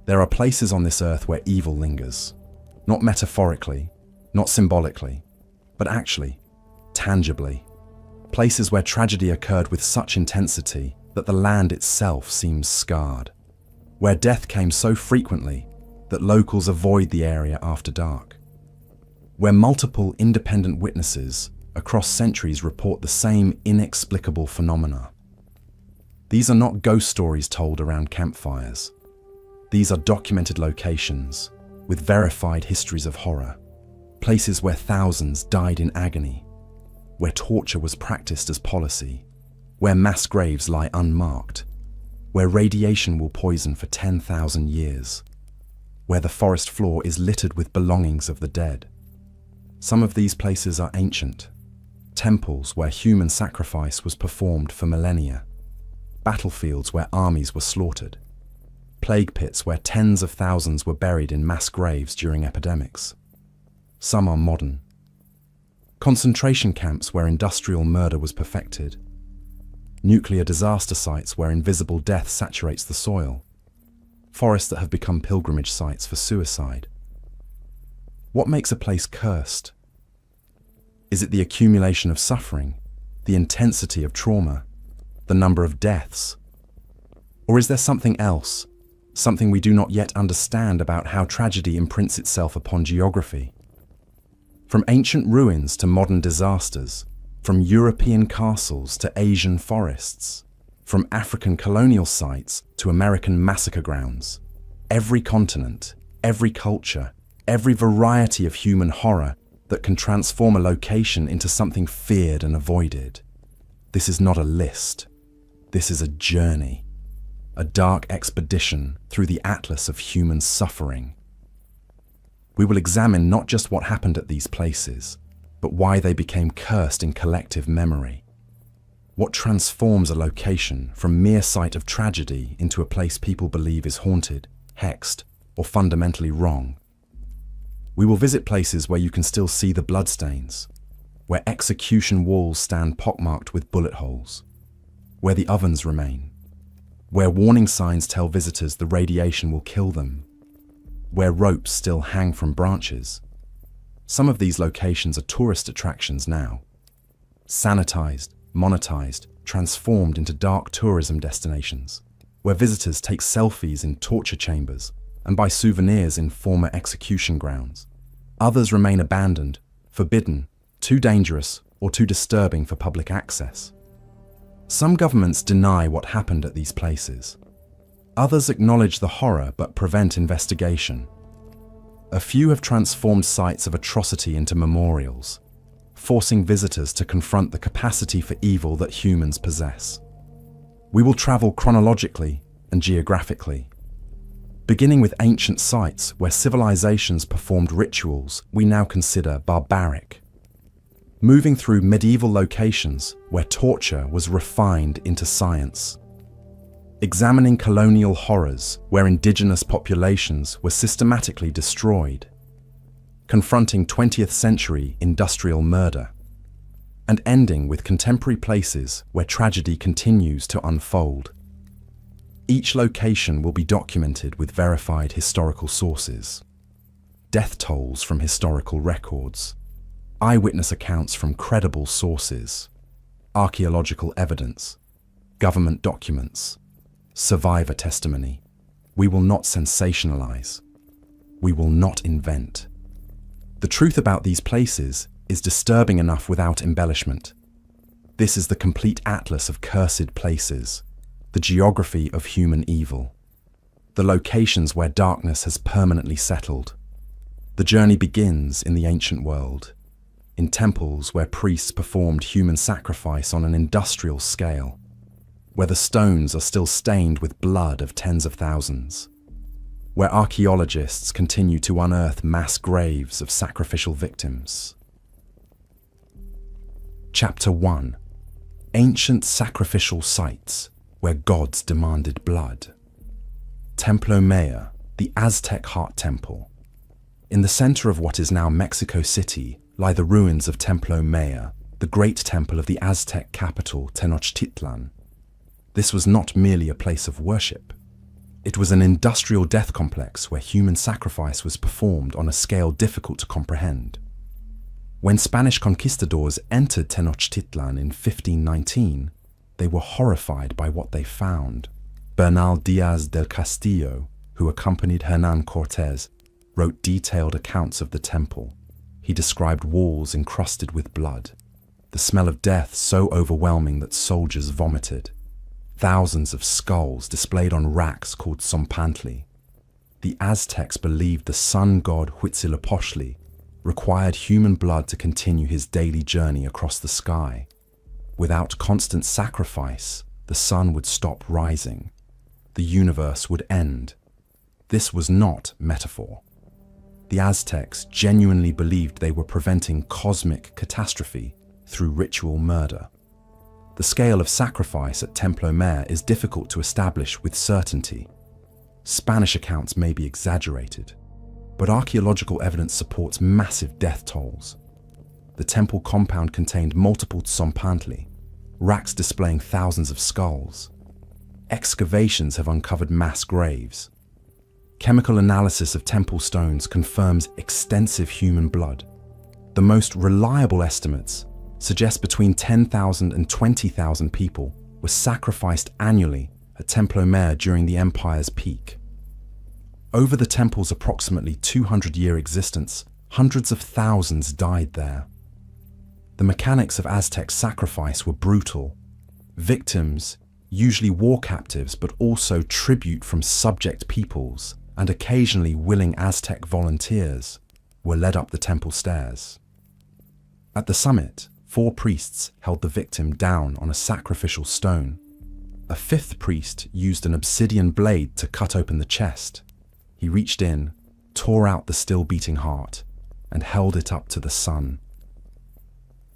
There are places on this earth where evil lingers, not metaphorically, not symbolically, but actually, tangibly. Places where tragedy occurred with such intensity that the land itself seems scarred. Where death came so frequently that locals avoid the area after dark. Where multiple independent witnesses across centuries report the same inexplicable phenomena. These are not ghost stories told around campfires. These are documented locations with verified histories of horror. Places where thousands died in agony, where torture was practiced as policy, where mass graves lie unmarked, where radiation will poison for 10,000 years, where the forest floor is littered with belongings of the dead. Some of these places are ancient, temples where human sacrifice was performed for millennia, battlefields where armies were slaughtered, plague pits where tens of thousands were buried in mass graves during epidemics. Some are modern. Concentration camps where industrial murder was perfected, nuclear disaster sites where invisible death saturates the soil, forests that have become pilgrimage sites for suicide. What makes a place cursed? Is it the accumulation of suffering, the intensity of trauma, the number of deaths? Or is there something else, something we do not yet understand about how tragedy imprints itself upon geography? From ancient ruins to modern disasters, from European castles to Asian forests, from African colonial sites to American massacre grounds, every continent, every culture, every variety of human horror that can transform a location into something feared and avoided. This is not a list. This is a journey, a dark expedition through the atlas of human suffering. We will examine not just what happened at these places, but why they became cursed in collective memory. What transforms a location from mere site of tragedy into a place people believe is haunted, hexed, or fundamentally wrong? We will visit places where you can still see the bloodstains, where execution walls stand pockmarked with bullet holes, where the ovens remain, where warning signs tell visitors the radiation will kill them, where ropes still hang from branches. Some of these locations are tourist attractions now, sanitized, monetized, transformed into dark tourism destinations, where visitors take selfies in torture chambers and buy souvenirs in former execution grounds. Others remain abandoned, forbidden, too dangerous, or too disturbing for public access. Some governments deny what happened at these places. Others acknowledge the horror but prevent investigation. A few have transformed sites of atrocity into memorials, forcing visitors to confront the capacity for evil that humans possess. We will travel chronologically and geographically, beginning with ancient sites where civilizations performed rituals we now consider barbaric, moving through medieval locations where torture was refined into science, examining colonial horrors where indigenous populations were systematically destroyed, confronting 20th century industrial murder, and ending with contemporary places where tragedy continues to unfold. Each location will be documented with verified historical sources, death tolls from historical records, eyewitness accounts from credible sources, archaeological evidence, government documents, survivor testimony. We will not sensationalize. We will not invent. The truth about these places is disturbing enough without embellishment. This is the complete atlas of cursed places, the geography of human evil, the locations where darkness has permanently settled. The journey begins in the ancient world, in temples where priests performed human sacrifice on an industrial scale, where the stones are still stained with blood of tens of thousands, where archaeologists continue to unearth mass graves of sacrificial victims. Chapter 1. Ancient sacrificial sites where gods demanded blood. Templo Maya, the Aztec heart temple. In the center of what is now Mexico City lie the ruins of Templo Maya, the great temple of the Aztec capital Tenochtitlan. This was not merely a place of worship. It was an industrial death complex where human sacrifice was performed on a scale difficult to comprehend. When Spanish conquistadors entered Tenochtitlan in 1519, they were horrified by what they found. Bernal Diaz del Castillo, who accompanied Hernán Cortés, wrote detailed accounts of the temple. He described walls encrusted with blood, the smell of death so overwhelming that soldiers vomited, thousands of skulls displayed on racks called tzompantli. The Aztecs believed the sun god Huitzilopochtli required human blood to continue his daily journey across the sky. Without constant sacrifice, the sun would stop rising. The universe would end. This was not metaphor. The Aztecs genuinely believed they were preventing cosmic catastrophe through ritual murder. The scale of sacrifice at Templo Mayor is difficult to establish with certainty. Spanish accounts may be exaggerated, but archaeological evidence supports massive death tolls. The temple compound contained multiple tzompantli, racks displaying thousands of skulls. Excavations have uncovered mass graves. Chemical analysis of temple stones confirms extensive human blood. The most reliable estimates suggest between 10,000 and 20,000 people were sacrificed annually at Templo Mayor during the empire's peak. Over the temple's approximately 200-year existence, hundreds of thousands died there. The mechanics of Aztec sacrifice were brutal. Victims, usually war captives but also tribute from subject peoples and occasionally willing Aztec volunteers, were led up the temple stairs. At the summit, 4 priests held the victim down on a sacrificial stone. A 5th priest used an obsidian blade to cut open the chest. He reached in, tore out the still beating heart, and held it up to the sun.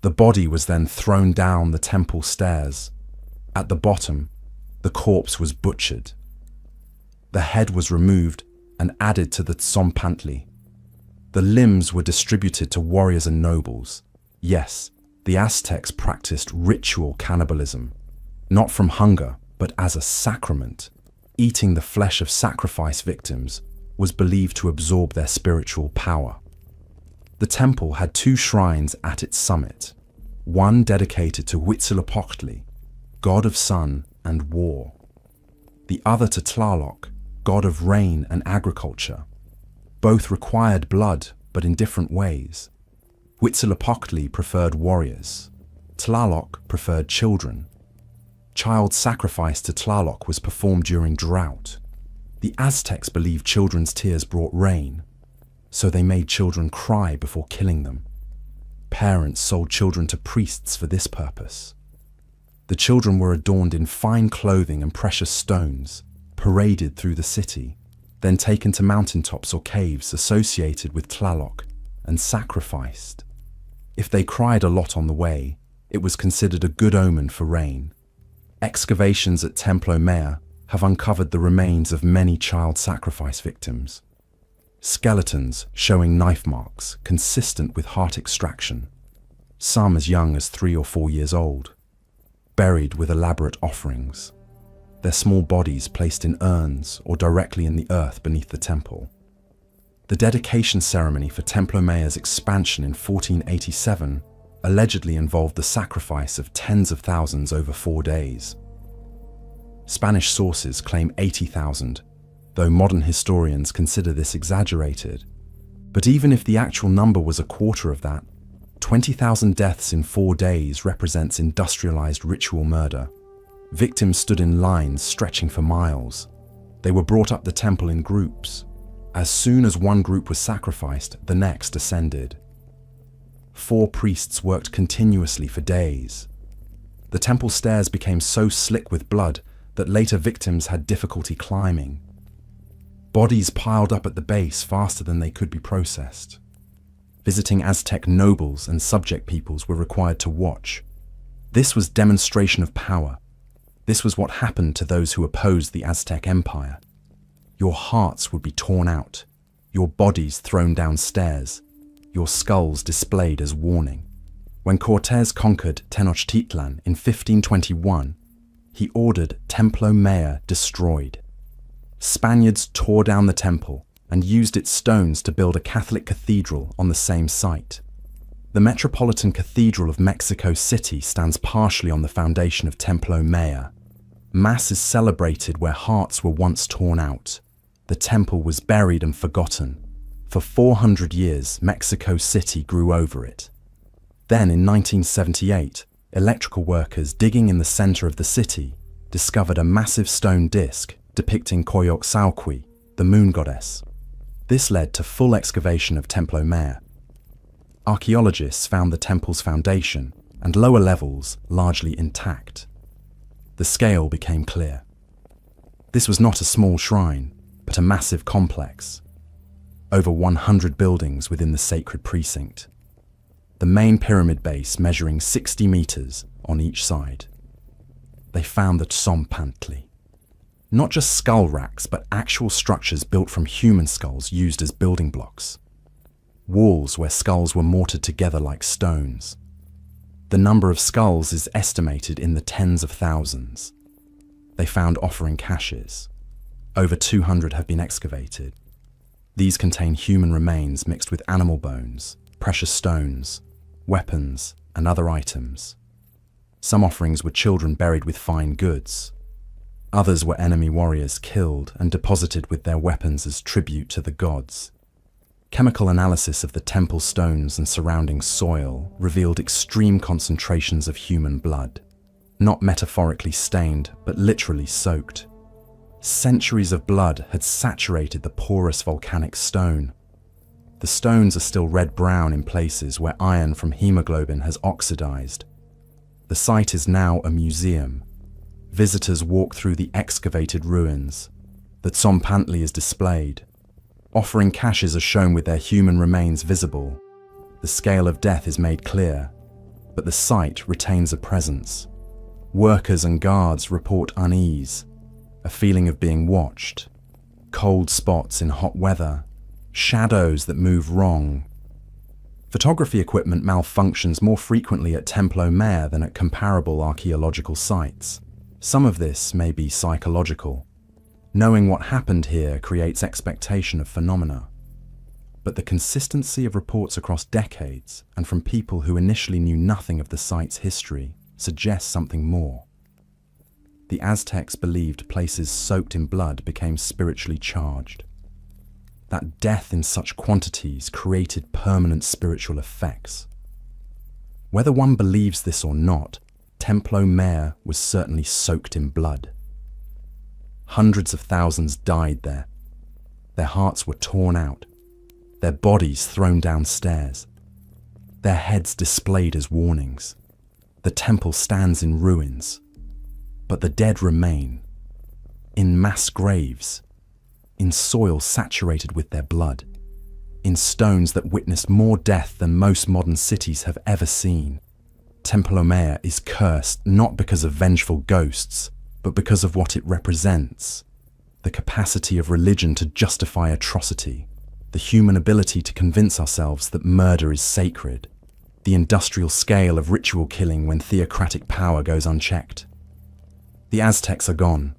The body was then thrown down the temple stairs. At the bottom, the corpse was butchered. The head was removed and added to the tzompantli. The limbs were distributed to warriors and nobles. Yes, the Aztecs practiced ritual cannibalism, not from hunger, but as a sacrament. Eating the flesh of sacrifice victims was believed to absorb their spiritual power. The temple had 2 shrines at its summit, one dedicated to Huitzilopochtli, god of sun and war, the other to Tlaloc, god of rain and agriculture. Both required blood, but in different ways. Huitzilopochtli preferred warriors. Tlaloc preferred children. Child sacrifice to Tlaloc was performed during drought. The Aztecs believed children's tears brought rain, so they made children cry before killing them. Parents sold children to priests for this purpose. The children were adorned in fine clothing and precious stones, paraded through the city, then taken to mountaintops or caves associated with Tlaloc and sacrificed. If they cried a lot on the way, it was considered a good omen for rain. Excavations at Templo Mayor have uncovered the remains of many child sacrifice victims. Skeletons showing knife marks consistent with heart extraction, some as young as 3 or 4 years old, buried with elaborate offerings, their small bodies placed in urns or directly in the earth beneath the temple. The dedication ceremony for Templo Mayor's expansion in 1487 allegedly involved the sacrifice of tens of thousands over 4 days. Spanish sources claim 80,000, though modern historians consider this exaggerated. But even if the actual number was a quarter of that, 20,000 deaths in 4 days represents industrialized ritual murder. Victims stood in lines stretching for miles. They were brought up the temple in groups. As soon as one group was sacrificed, the next ascended. 4 priests worked continuously for days. The temple stairs became so slick with blood that later victims had difficulty climbing. Bodies piled up at the base faster than they could be processed. Visiting Aztec nobles and subject peoples were required to watch. This was demonstration of power. This was what happened to those who opposed the Aztec Empire. Your hearts would be torn out, your bodies thrown downstairs, your skulls displayed as warning. When Cortés conquered Tenochtitlan in 1521, he ordered Templo Mayor destroyed. Spaniards tore down the temple and used its stones to build a Catholic cathedral on the same site. The Metropolitan Cathedral of Mexico City stands partially on the foundation of Templo Mayor. Mass is celebrated where hearts were once torn out. The temple was buried and forgotten. For 400 years, Mexico City grew over it. Then, in 1978, electrical workers digging in the center of the city discovered a massive stone disc depicting Coyolxauhqui, the moon goddess. This led to full excavation of Templo Mayor. Archaeologists found the temple's foundation and lower levels largely intact. The scale became clear. This was not a small shrine, but a massive complex. Over 100 buildings within the sacred precinct. The main pyramid base measuring 60 meters on each side. They found the Tzompantli. Not just skull racks, but actual structures built from human skulls used as building blocks. Walls where skulls were mortared together like stones. The number of skulls is estimated in the tens of thousands. They found offering caches. Over 200 have been excavated. These contain human remains mixed with animal bones, precious stones, weapons, and other items. Some offerings were children buried with fine goods. Others were enemy warriors killed and deposited with their weapons as tribute to the gods. Chemical analysis of the temple stones and surrounding soil revealed extreme concentrations of human blood, not metaphorically stained, but literally soaked. Centuries of blood had saturated the porous volcanic stone. The stones are still red-brown in places where iron from hemoglobin has oxidized. The site is now a museum. Visitors walk through the excavated ruins. The Tzompantli is displayed. Offering caches are shown with their human remains visible. The scale of death is made clear, but the site retains a presence. Workers and guards report unease, a feeling of being watched, cold spots in hot weather, shadows that move wrong. Photography equipment malfunctions more frequently at Templo Mayor than at comparable archaeological sites. Some of this may be psychological. Knowing what happened here creates expectation of phenomena. But the consistency of reports across decades and from people who initially knew nothing of the site's history suggests something more. The Aztecs believed places soaked in blood became spiritually charged. That death in such quantities created permanent spiritual effects. Whether one believes this or not, Templo Mayor was certainly soaked in blood. Hundreds of thousands died there. Their hearts were torn out, their bodies thrown downstairs, their heads displayed as warnings. The temple stands in ruins, but the dead remain, in mass graves, in soil saturated with their blood, in stones that witnessed more death than most modern cities have ever seen. Templo Mayor is cursed not because of vengeful ghosts, but because of what it represents. The capacity of religion to justify atrocity, the human ability to convince ourselves that murder is sacred, the industrial scale of ritual killing when theocratic power goes unchecked. The Aztecs are gone,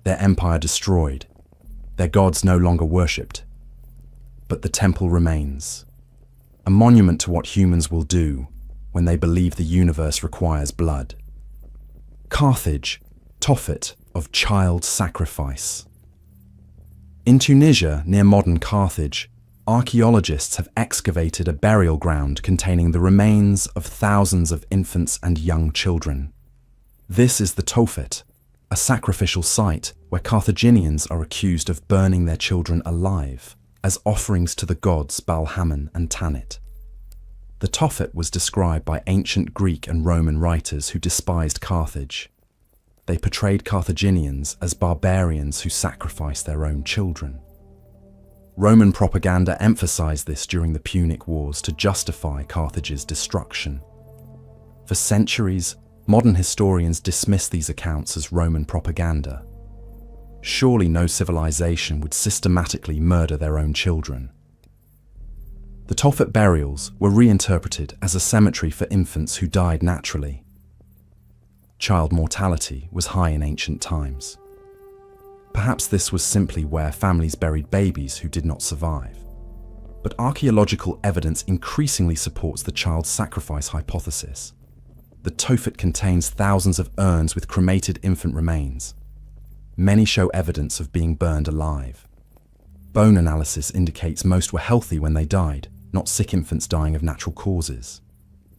their empire destroyed, their gods no longer worshipped. But the temple remains, a monument to what humans will do when they believe the universe requires blood. Carthage, Tophet of child sacrifice. In Tunisia, near modern Carthage, archaeologists have excavated a burial ground containing the remains of thousands of infants and young children. This is the Tophet, a sacrificial site where Carthaginians are accused of burning their children alive as offerings to the gods Balhaman and Tanit. The Tophet was described by ancient Greek and Roman writers who despised Carthage. They portrayed Carthaginians as barbarians who sacrificed their own children. Roman propaganda emphasized this during the Punic Wars to justify Carthage's destruction. For centuries, modern historians dismiss these accounts as Roman propaganda. Surely no civilization would systematically murder their own children. The Tophet burials were reinterpreted as a cemetery for infants who died naturally. Child mortality was high in ancient times. Perhaps this was simply where families buried babies who did not survive. But archaeological evidence increasingly supports the child sacrifice hypothesis. The Tophet contains thousands of urns with cremated infant remains. Many show evidence of being burned alive. Bone analysis indicates most were healthy when they died, not sick infants dying of natural causes.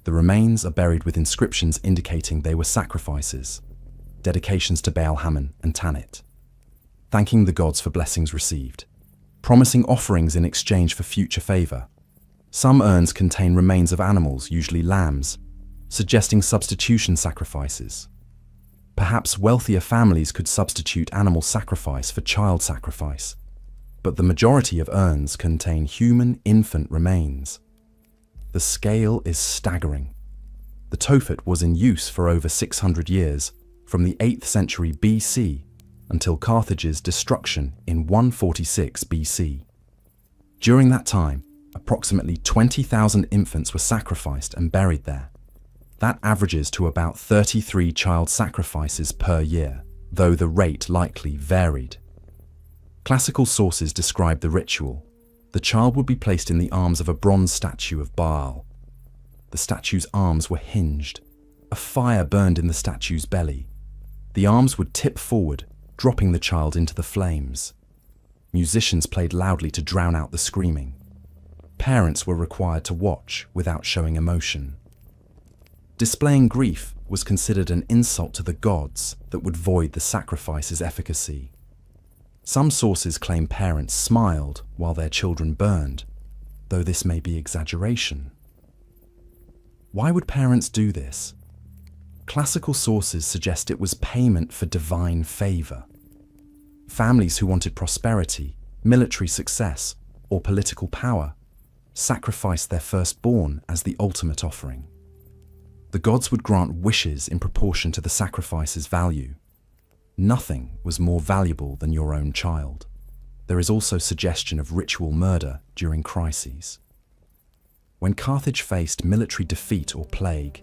The remains are buried with inscriptions indicating they were sacrifices, dedications to Baal Hammon and Tanit, thanking the gods for blessings received, promising offerings in exchange for future favor. Some urns contain remains of animals, usually lambs, suggesting substitution sacrifices. Perhaps wealthier families could substitute animal sacrifice for child sacrifice, but the majority of urns contain human infant remains. The scale is staggering. The Tophet was in use for over 600 years, from the 8th century BC until Carthage's destruction in 146 BC. During that time, approximately 20,000 infants were sacrificed and buried there. That averages to about 33 child sacrifices per year, though the rate likely varied. Classical sources describe the ritual. The child would be placed in the arms of a bronze statue of Baal. The statue's arms were hinged. A fire burned in the statue's belly. The arms would tip forward, dropping the child into the flames. Musicians played loudly to drown out the screaming. Parents were required to watch without showing emotion. Displaying grief was considered an insult to the gods that would void the sacrifice's efficacy. Some sources claim parents smiled while their children burned, though this may be exaggeration. Why would parents do this? Classical sources suggest it was payment for divine favor. Families who wanted prosperity, military success, or political power sacrificed their firstborn as the ultimate offering. The gods would grant wishes in proportion to the sacrifice's value. Nothing was more valuable than your own child. There is also suggestion of ritual murder during crises. When Carthage faced military defeat or plague,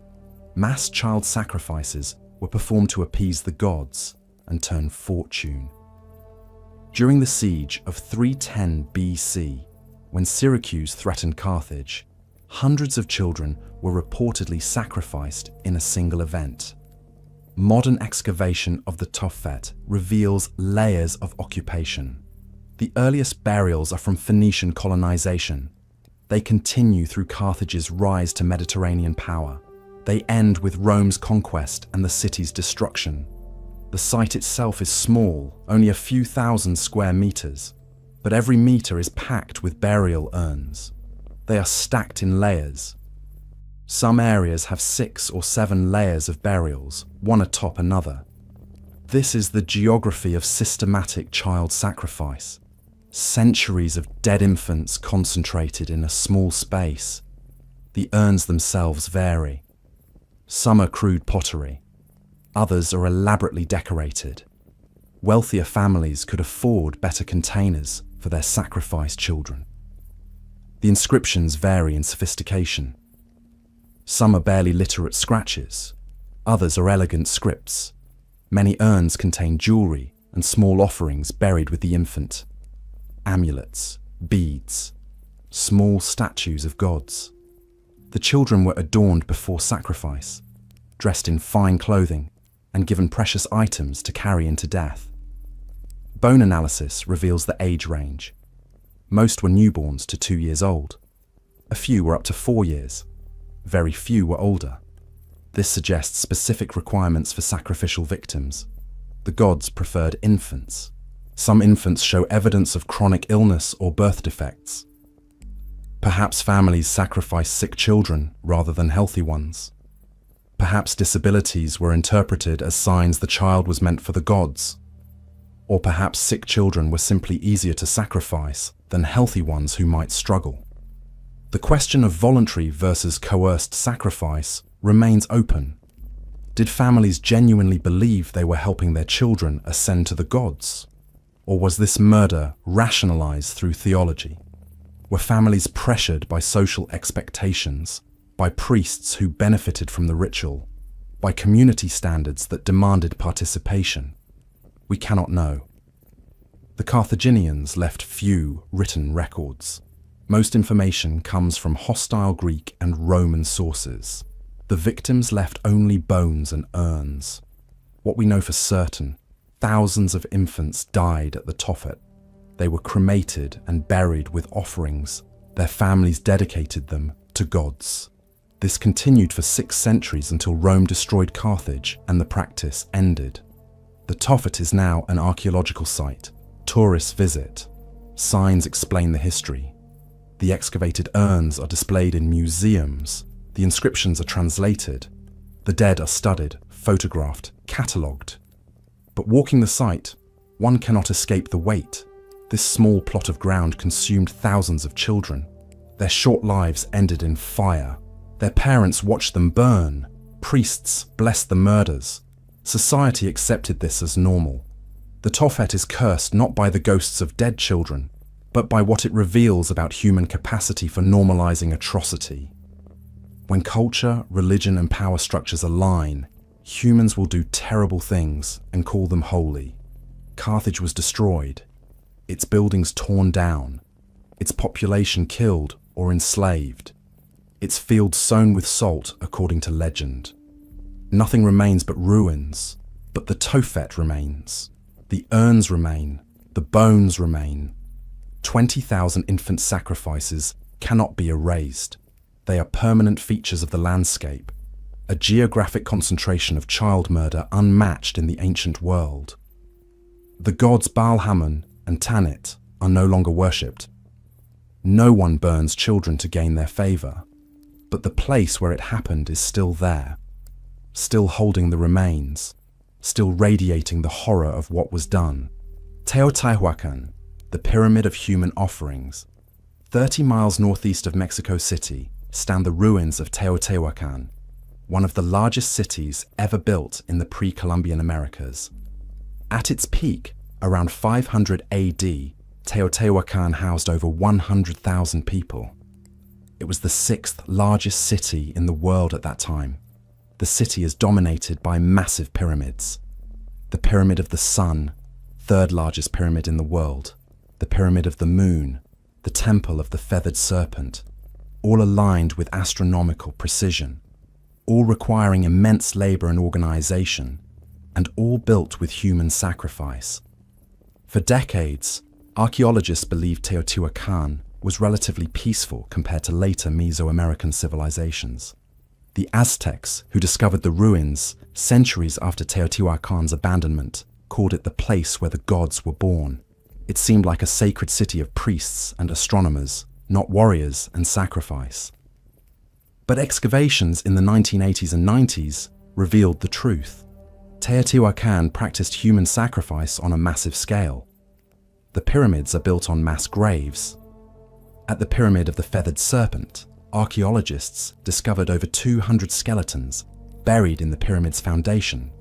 mass child sacrifices were performed to appease the gods and turn fortune. During the siege of 310 BC, when Syracuse threatened Carthage, hundreds of children were reportedly sacrificed in a single event. Modern excavation of the Tophet reveals layers of occupation. The earliest burials are from Phoenician colonization. They continue through Carthage's rise to Mediterranean power. They end with Rome's conquest and the city's destruction. The site itself is small, only a few thousand square meters, but every meter is packed with burial urns. They are stacked in layers. Some areas have 6 or 7 layers of burials, one atop another. This is the geography of systematic child sacrifice. Centuries of dead infants concentrated in a small space. The urns themselves vary. Some are crude pottery. Others are elaborately decorated. Wealthier families could afford better containers for their sacrificed children. The inscriptions vary in sophistication. Some are barely literate scratches. Others are elegant scripts. Many urns contain jewelry and small offerings buried with the infant. Amulets, beads, small statues of gods. The children were adorned before sacrifice, dressed in fine clothing, and given precious items to carry into death. Bone analysis reveals the age range. Most were newborns to 2 years old. A few were up to 4 years. Very few were older. This suggests specific requirements for sacrificial victims. The gods preferred infants. Some infants show evidence of chronic illness or birth defects. Perhaps families sacrificed sick children rather than healthy ones. Perhaps disabilities were interpreted as signs the child was meant for the gods. Or perhaps sick children were simply easier to sacrifice than healthy ones who might struggle. The question of voluntary versus coerced sacrifice remains open. Did families genuinely believe they were helping their children ascend to the gods? Or was this murder rationalized through theology? Were families pressured by social expectations, by priests who benefited from the ritual, by community standards that demanded participation? We cannot know. The Carthaginians left few written records. Most information comes from hostile Greek and Roman sources. The victims left only bones and urns. What we know for certain, thousands of infants died at the Tophet. They were cremated and buried with offerings. Their families dedicated them to gods. This continued for 6 centuries until Rome destroyed Carthage and the practice ended. The Tophet is now an archaeological site. Tourists visit. Signs explain the history. The excavated urns are displayed in museums. The inscriptions are translated. The dead are studied, photographed, catalogued. But walking the site, one cannot escape the weight. This small plot of ground consumed thousands of children. Their short lives ended in fire. Their parents watched them burn. Priests blessed the murders. Society accepted this as normal. The Tophet is cursed not by the ghosts of dead children, but by what it reveals about human capacity for normalizing atrocity. When culture, religion, and power structures align, humans will do terrible things and call them holy. Carthage was destroyed, its buildings torn down, its population killed or enslaved, its fields sown with salt according to legend. Nothing remains but ruins, but the Tophet remains. The urns remain, the bones remain. 20,000 infant sacrifices cannot be erased. They are permanent features of the landscape, a geographic concentration of child murder unmatched in the ancient world. The gods Baal-Hamon and Tanit are no longer worshipped. No one burns children to gain their favor, but the place where it happened is still there, still holding the remains, still radiating the horror of what was done. Teotihuacan, the pyramid of human offerings. 30 miles northeast of Mexico City stand the ruins of Teotihuacan, one of the largest cities ever built in the pre-Columbian Americas. At its peak, around 500 AD, Teotihuacan housed over 100,000 people. It was the 6th largest city in the world at that time. The city is dominated by massive pyramids. The Pyramid of the Sun, 3rd largest pyramid in the world. The Pyramid of the Moon, the Temple of the Feathered Serpent, all aligned with astronomical precision, all requiring immense labor and organization, and all built with human sacrifice. For decades, archaeologists believed Teotihuacan was relatively peaceful compared to later Mesoamerican civilizations. The Aztecs, who discovered the ruins centuries after Teotihuacan's abandonment, called it the place where the gods were born. It seemed like a sacred city of priests and astronomers, not warriors and sacrifice. But excavations in the 1980s and 90s revealed the truth. Teotihuacan practiced human sacrifice on a massive scale. The pyramids are built on mass graves. At the Pyramid of the Feathered Serpent, archaeologists discovered over 200 skeletons buried in the pyramid's foundation.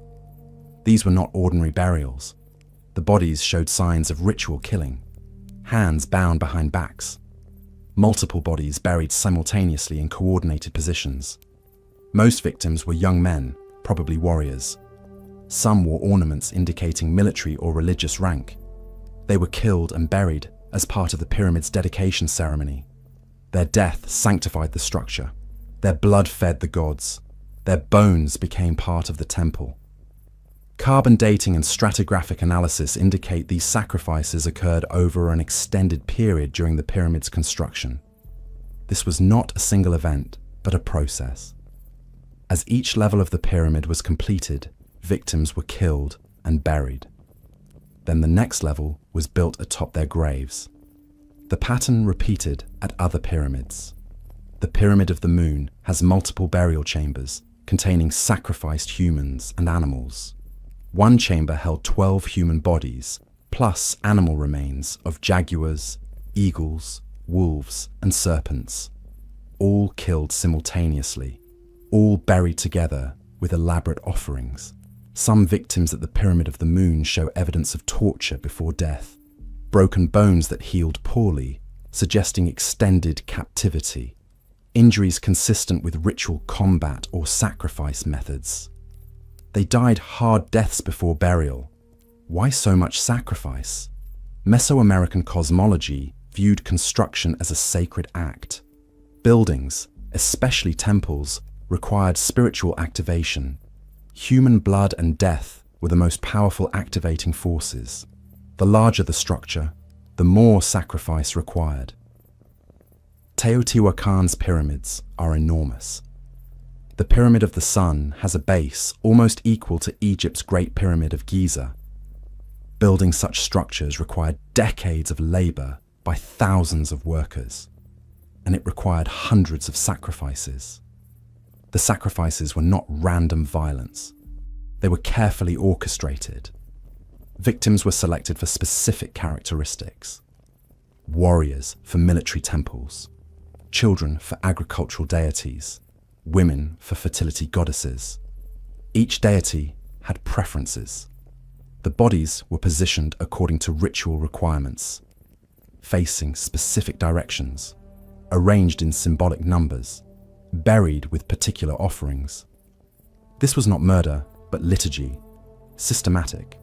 These were not ordinary burials. The bodies showed signs of ritual killing, hands bound behind backs, multiple bodies buried simultaneously in coordinated positions. Most victims were young men, probably warriors. Some wore ornaments indicating military or religious rank. They were killed and buried as part of the pyramid's dedication ceremony. Their death sanctified the structure. Their blood fed the gods. Their bones became part of the temple. Carbon dating and stratigraphic analysis indicate these sacrifices occurred over an extended period during the pyramid's construction. This was not a single event, but a process. As each level of the pyramid was completed, victims were killed and buried. Then the next level was built atop their graves. The pattern repeated at other pyramids. The Pyramid of the Moon has multiple burial chambers containing sacrificed humans and animals. One chamber held 12 human bodies, plus animal remains of jaguars, eagles, wolves, and serpents, all killed simultaneously, all buried together with elaborate offerings. Some victims at the Pyramid of the Moon show evidence of torture before death, broken bones that healed poorly, suggesting extended captivity, injuries consistent with ritual combat or sacrifice methods. They died hard deaths before burial. Why so much sacrifice? Mesoamerican cosmology viewed construction as a sacred act. Buildings, especially temples, required spiritual activation. Human blood and death were the most powerful activating forces. The larger the structure, the more sacrifice required. Teotihuacan's pyramids are enormous. The Pyramid of the Sun has a base almost equal to Egypt's Great Pyramid of Giza. Building such structures required decades of labor by thousands of workers, and it required hundreds of sacrifices. The sacrifices were not random violence. They were carefully orchestrated. Victims were selected for specific characteristics. Warriors for military temples, children for agricultural deities, women for fertility goddesses. Each deity had preferences. The bodies were positioned according to ritual requirements, facing specific directions, arranged in symbolic numbers, buried with particular offerings. This was not murder, but liturgy, systematic,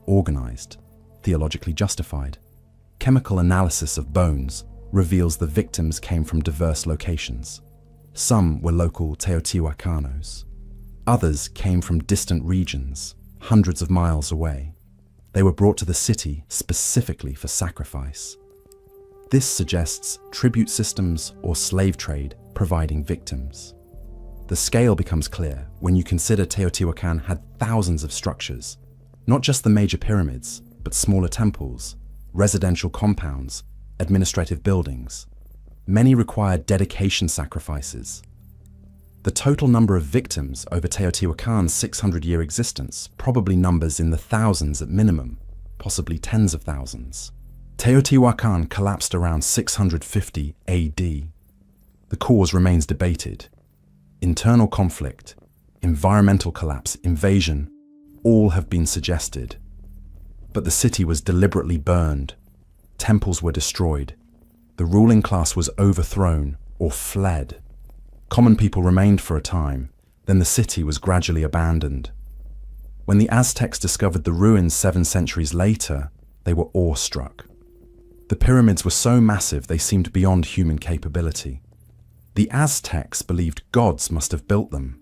organized, theologically justified. Chemical analysis of bones reveals the victims came from diverse locations. Some were local Teotihuacanos. Others came from distant regions, hundreds of miles away. They were brought to the city specifically for sacrifice. This suggests tribute systems or slave trade providing victims. The scale becomes clear when you consider Teotihuacan had thousands of structures, not just the major pyramids, but smaller temples, residential compounds, administrative buildings. Many required dedication sacrifices. The total number of victims over Teotihuacan's 600-year existence probably numbers in the thousands at minimum, possibly tens of thousands. Teotihuacan collapsed around 650 AD. The cause remains debated. Internal conflict, environmental collapse, invasion, all have been suggested. But the city was deliberately burned. Temples were destroyed. The ruling class was overthrown or fled. Common people remained for a time, then the city was gradually abandoned. When the Aztecs discovered the ruins 7 centuries later, they were awestruck. The pyramids were so massive they seemed beyond human capability. The Aztecs believed gods must have built them.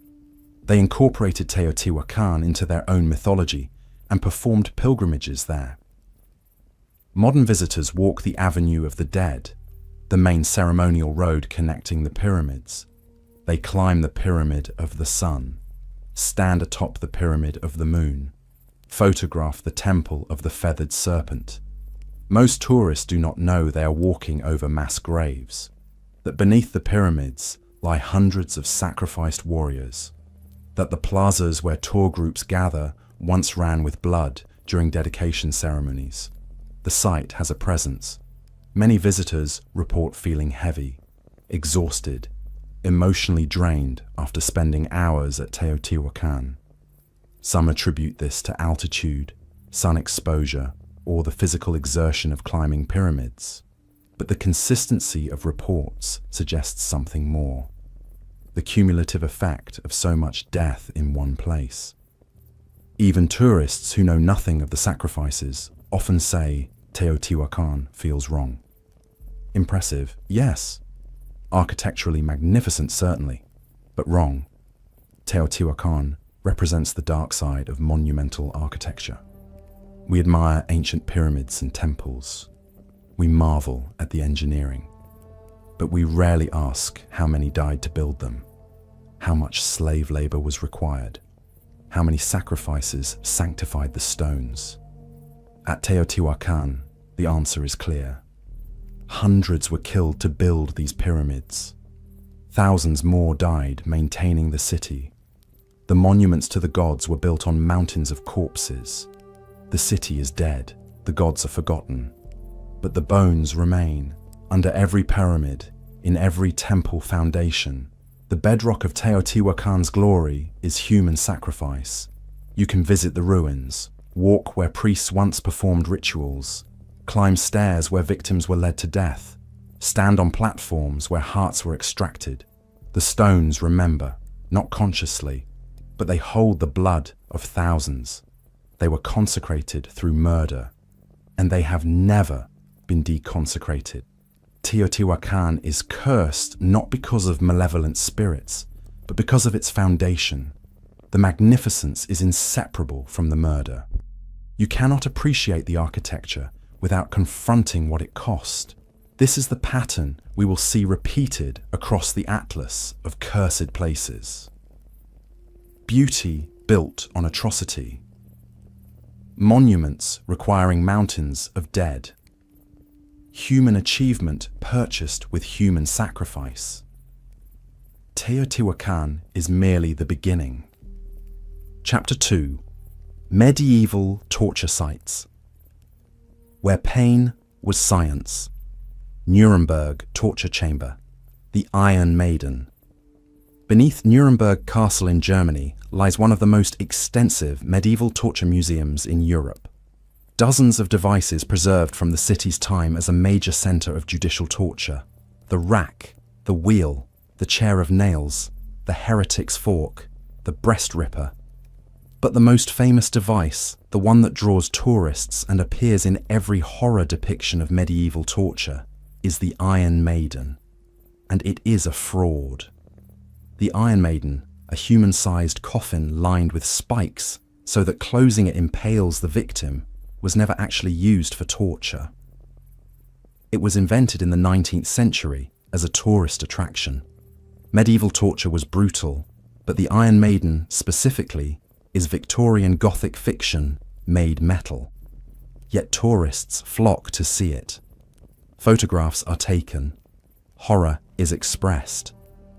They incorporated Teotihuacan into their own mythology and performed pilgrimages there. Modern visitors walk the Avenue of the Dead, the main ceremonial road connecting the pyramids. They climb the Pyramid of the Sun, stand atop the Pyramid of the Moon, photograph the Temple of the Feathered Serpent. Most tourists do not know they are walking over mass graves, that beneath the pyramids lie hundreds of sacrificed warriors, that the plazas where tour groups gather once ran with blood during dedication ceremonies. The site has a presence. Many visitors report feeling heavy, exhausted, emotionally drained after spending hours at Teotihuacan. Some attribute this to altitude, sun exposure, or the physical exertion of climbing pyramids. But the consistency of reports suggests something more. The cumulative effect of so much death in one place. Even tourists who know nothing of the sacrifices often say Teotihuacan feels wrong. Impressive, yes. Architecturally magnificent, certainly, but wrong. Teotihuacan represents the dark side of monumental architecture. We admire ancient pyramids and temples. We marvel at the engineering. But we rarely ask how many died to build them, how much slave labor was required, how many sacrifices sanctified the stones. At Teotihuacan, the answer is clear. Hundreds were killed to build these pyramids. Thousands more died maintaining the city. The monuments to the gods were built on mountains of corpses. The city is dead, the gods are forgotten. But the bones remain, under every pyramid, in every temple foundation. The bedrock of Teotihuacan's glory is human sacrifice. You can visit the ruins, walk where priests once performed rituals, climb stairs where victims were led to death, stand on platforms where hearts were extracted. The stones remember, not consciously, but they hold the blood of thousands. They were consecrated through murder. and they have never been deconsecrated. Teotihuacan is cursed not because of malevolent spirits, but because of its foundation. The magnificence is inseparable from the murder. You cannot appreciate the architecture without confronting what it cost. This is the pattern we will see repeated across the atlas of cursed places. Beauty built on atrocity. Monuments requiring mountains of dead. Human achievement purchased with human sacrifice. Teotihuacan is merely the beginning. Chapter 2. Medieval torture sites. Where pain was science. Nuremberg torture chamber. The Iron Maiden. Beneath Nuremberg Castle in Germany lies one of the most extensive medieval torture museums in Europe. Dozens of devices preserved from the city's time as a major center of judicial torture. The rack, the wheel, the chair of nails, the heretic's fork, the breast ripper. But the most famous device, the one that draws tourists and appears in every horror depiction of medieval torture, is the Iron Maiden. And it is a fraud. The Iron Maiden, a human-sized coffin lined with spikes so that closing it impales the victim, was never actually used for torture. It was invented in the 19th century as a tourist attraction. Medieval torture was brutal, but the Iron Maiden, specifically, is Victorian Gothic fiction made metal. Yet tourists flock to see it. Photographs are taken. Horror is expressed.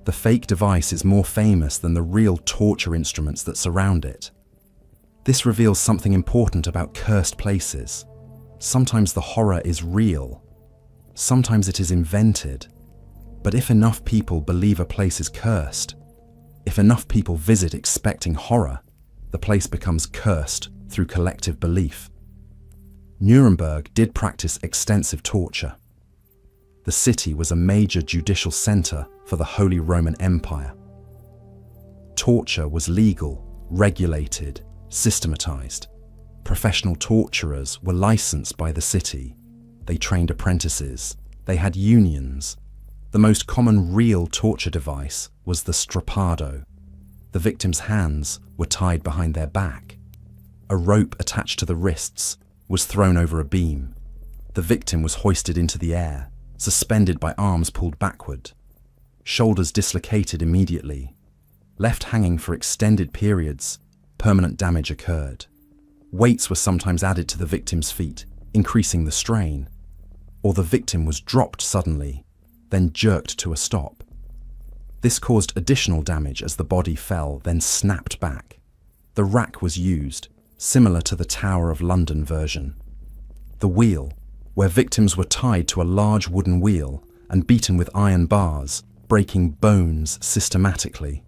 The fake device is more famous than the real torture instruments that surround it. This reveals something important about cursed places. Sometimes the horror is real. Sometimes it is invented. But if enough people believe a place is cursed, if enough people visit expecting horror, the place becomes cursed through collective belief. Nuremberg did practice extensive torture. The city was a major judicial center for the Holy Roman Empire. Torture was legal, regulated, systematized. Professional torturers were licensed by the city. They trained apprentices. They had unions. The most common real torture device was the strappado. The victim's hands were tied behind their back. A rope attached to the wrists was thrown over a beam. The victim was hoisted into the air, suspended by arms pulled backward. Shoulders dislocated immediately. Left hanging for extended periods, permanent damage occurred. Weights were sometimes added to the victim's feet, increasing the strain. Or the victim was dropped suddenly, then jerked to a stop. This caused additional damage as the body fell, then snapped back. The rack was used, similar to the Tower of London version. The wheel, where victims were tied to a large wooden wheel and beaten with iron bars, breaking bones systematically.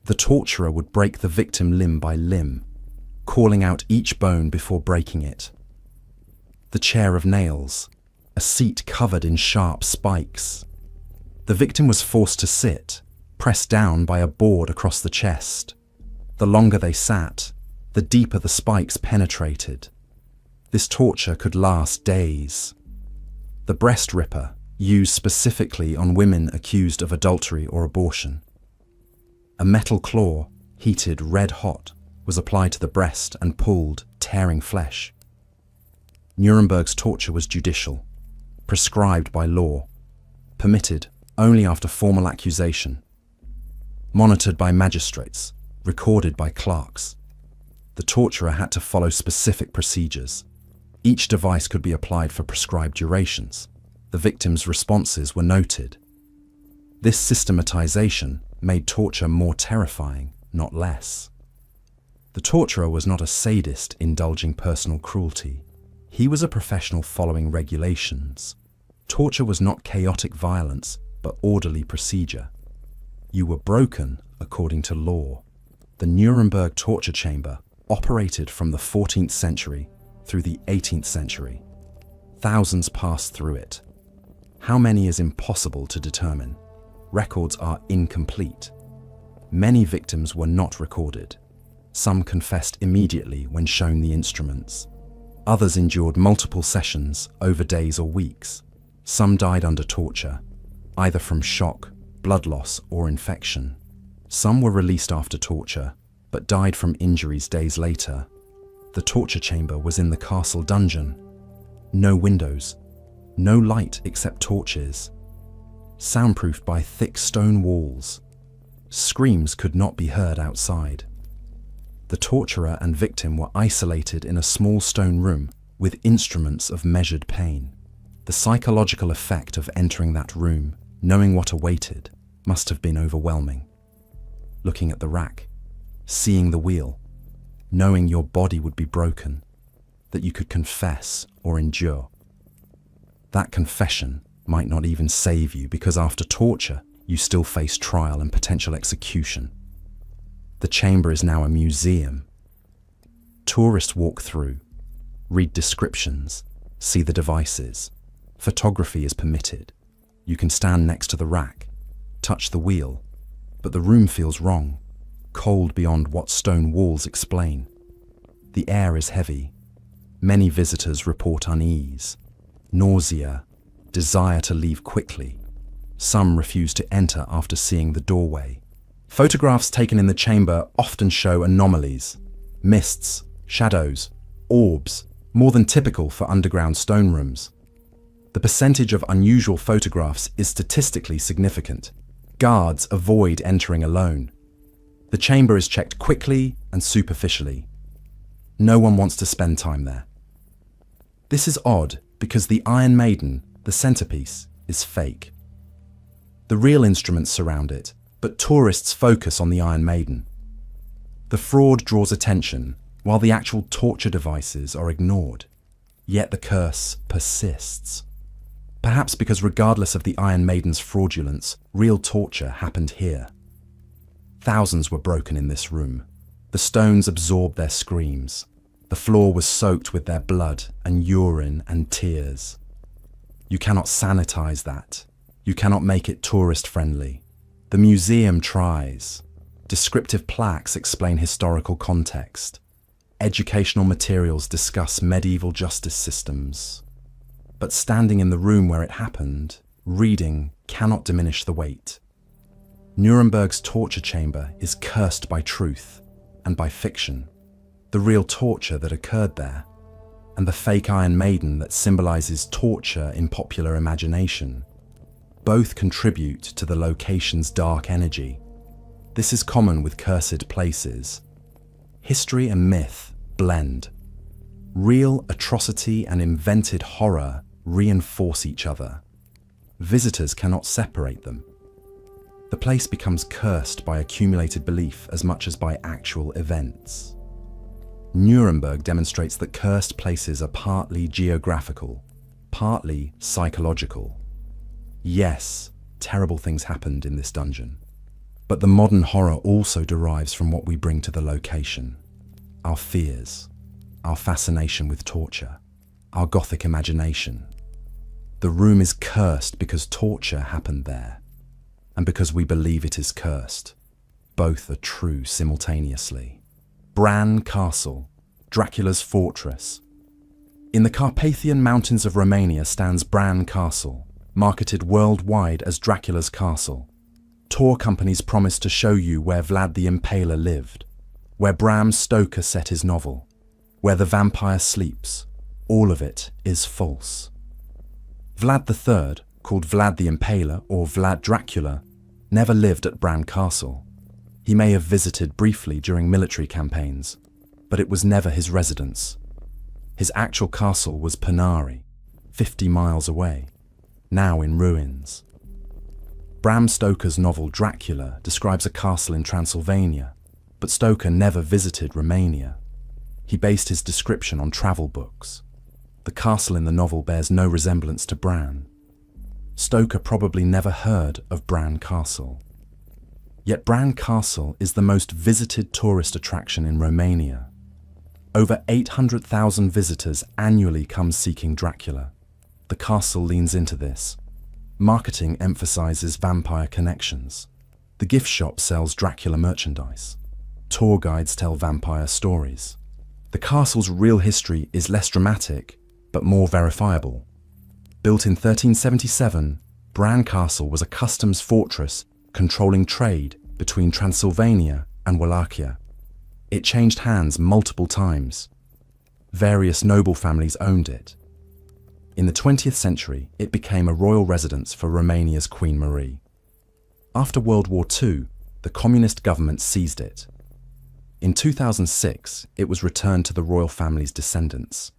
The torturer would break the victim limb by limb, calling out each bone before breaking it. The chair of nails, a seat covered in sharp spikes. The victim was forced to sit, pressed down by a board across the chest. The longer they sat, the deeper the spikes penetrated. This torture could last days. The breast ripper, used specifically on women accused of adultery or abortion. A metal claw, heated red hot, was applied to the breast and pulled, tearing flesh. Nuremberg's torture was judicial, prescribed by law, permitted only after formal accusation, monitored by magistrates, recorded by clerks. The torturer had to follow specific procedures. Each device could be applied for prescribed durations. The victim's responses were noted. This systematization made torture more terrifying, not less. The torturer was not a sadist indulging personal cruelty. He was a professional following regulations. Torture was not chaotic violence, but orderly procedure. You were broken according to law. The Nuremberg torture chamber operated from the 14th century through the 18th century. Thousands passed through it. How many is impossible to determine. Records are incomplete. Many victims were not recorded. Some confessed immediately when shown the instruments. Others endured multiple sessions over days or weeks. Some died under torture, either from shock, blood loss, or infection. Some were released after torture, but died from injuries days later. The torture chamber was in the castle dungeon. No windows, no light except torches. Soundproofed by thick stone walls. Screams could not be heard outside. The torturer and victim were isolated in a small stone room with instruments of measured pain. The psychological effect of entering that room, knowing what awaited, must have been overwhelming. Looking at the rack, seeing the wheel, knowing your body would be broken, that you could confess or endure. That confession might not even save you because after torture, you still face trial and potential execution. The chamber is now a museum. Tourists walk through, read descriptions, see the devices. Photography is permitted. You can stand next to the rack, touch the wheel, but the room feels wrong, cold beyond what stone walls explain. The air is heavy. Many visitors report unease, nausea, desire to leave quickly. Some refuse to enter after seeing the doorway. Photographs taken in the chamber often show anomalies, mists, shadows, orbs, more than typical for underground stone rooms. The percentage of unusual photographs is statistically significant. Guards avoid entering alone. The chamber is checked quickly and superficially. No one wants to spend time there. This is odd because the Iron Maiden, the centerpiece, is fake. The real instruments surround it, but tourists focus on the Iron Maiden. The fraud draws attention, while the actual torture devices are ignored. Yet the curse persists. Perhaps because regardless of the Iron Maiden's fraudulence, real torture happened here. Thousands were broken in this room. The stones absorbed their screams. The floor was soaked with their blood and urine and tears. You cannot sanitize that. You cannot make it tourist-friendly. The museum tries. Descriptive plaques explain historical context. Educational materials discuss medieval justice systems. But standing in the room where it happened, reading cannot diminish the weight. Nuremberg's torture chamber is cursed by truth and by fiction. The real torture that occurred there, and the fake Iron Maiden that symbolizes torture in popular imagination, both contribute to the location's dark energy. This is common with cursed places. History and myth blend. Real atrocity and invented horror reinforce each other. Visitors cannot separate them. The place becomes cursed by accumulated belief as much as by actual events. Nuremberg demonstrates that cursed places are partly geographical, partly psychological. Yes, terrible things happened in this dungeon. But the modern horror also derives from what we bring to the location. Our fears, our fascination with torture, our Gothic imagination. The room is cursed because torture happened there, and because we believe it is cursed. Both are true simultaneously. Bran Castle, Dracula's fortress. In the Carpathian Mountains of Romania stands Bran Castle, marketed worldwide as Dracula's castle. Tour companies promise to show you where Vlad the Impaler lived, where Bram Stoker set his novel, where the vampire sleeps. All of it is false. Vlad III, called Vlad the Impaler or Vlad Dracula, never lived at Bran Castle. He may have visited briefly during military campaigns, but it was never his residence. His actual castle was Panari, 50 miles away, now in ruins. Bram Stoker's novel Dracula describes a castle in Transylvania, but Stoker never visited Romania. He based his description on travel books. The castle in the novel bears no resemblance to Bran. Stoker probably never heard of Bran Castle. Yet Bran Castle is the most visited tourist attraction in Romania. Over 800,000 visitors annually come seeking Dracula. The castle leans into this. Marketing emphasizes vampire connections. The gift shop sells Dracula merchandise. Tour guides tell vampire stories. The castle's real history is less dramatic, but more verifiable. Built in 1377, Bran Castle was a customs fortress controlling trade between Transylvania and Wallachia. It changed hands multiple times. Various noble families owned it. In the 20th century, it became a royal residence for Romania's Queen Marie. After World War II, the communist government seized it. In 2006, it was returned to the royal family's descendants.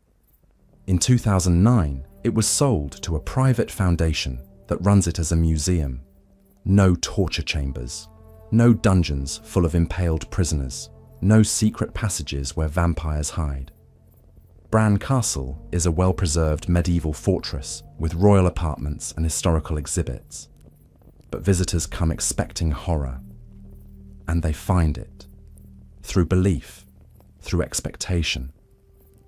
In 2009, it was sold to a private foundation that runs it as a museum. No torture chambers, no dungeons full of impaled prisoners, no secret passages where vampires hide. Bran Castle is a well-preserved medieval fortress with royal apartments and historical exhibits. But visitors come expecting horror, and they find it. Through belief, through expectation,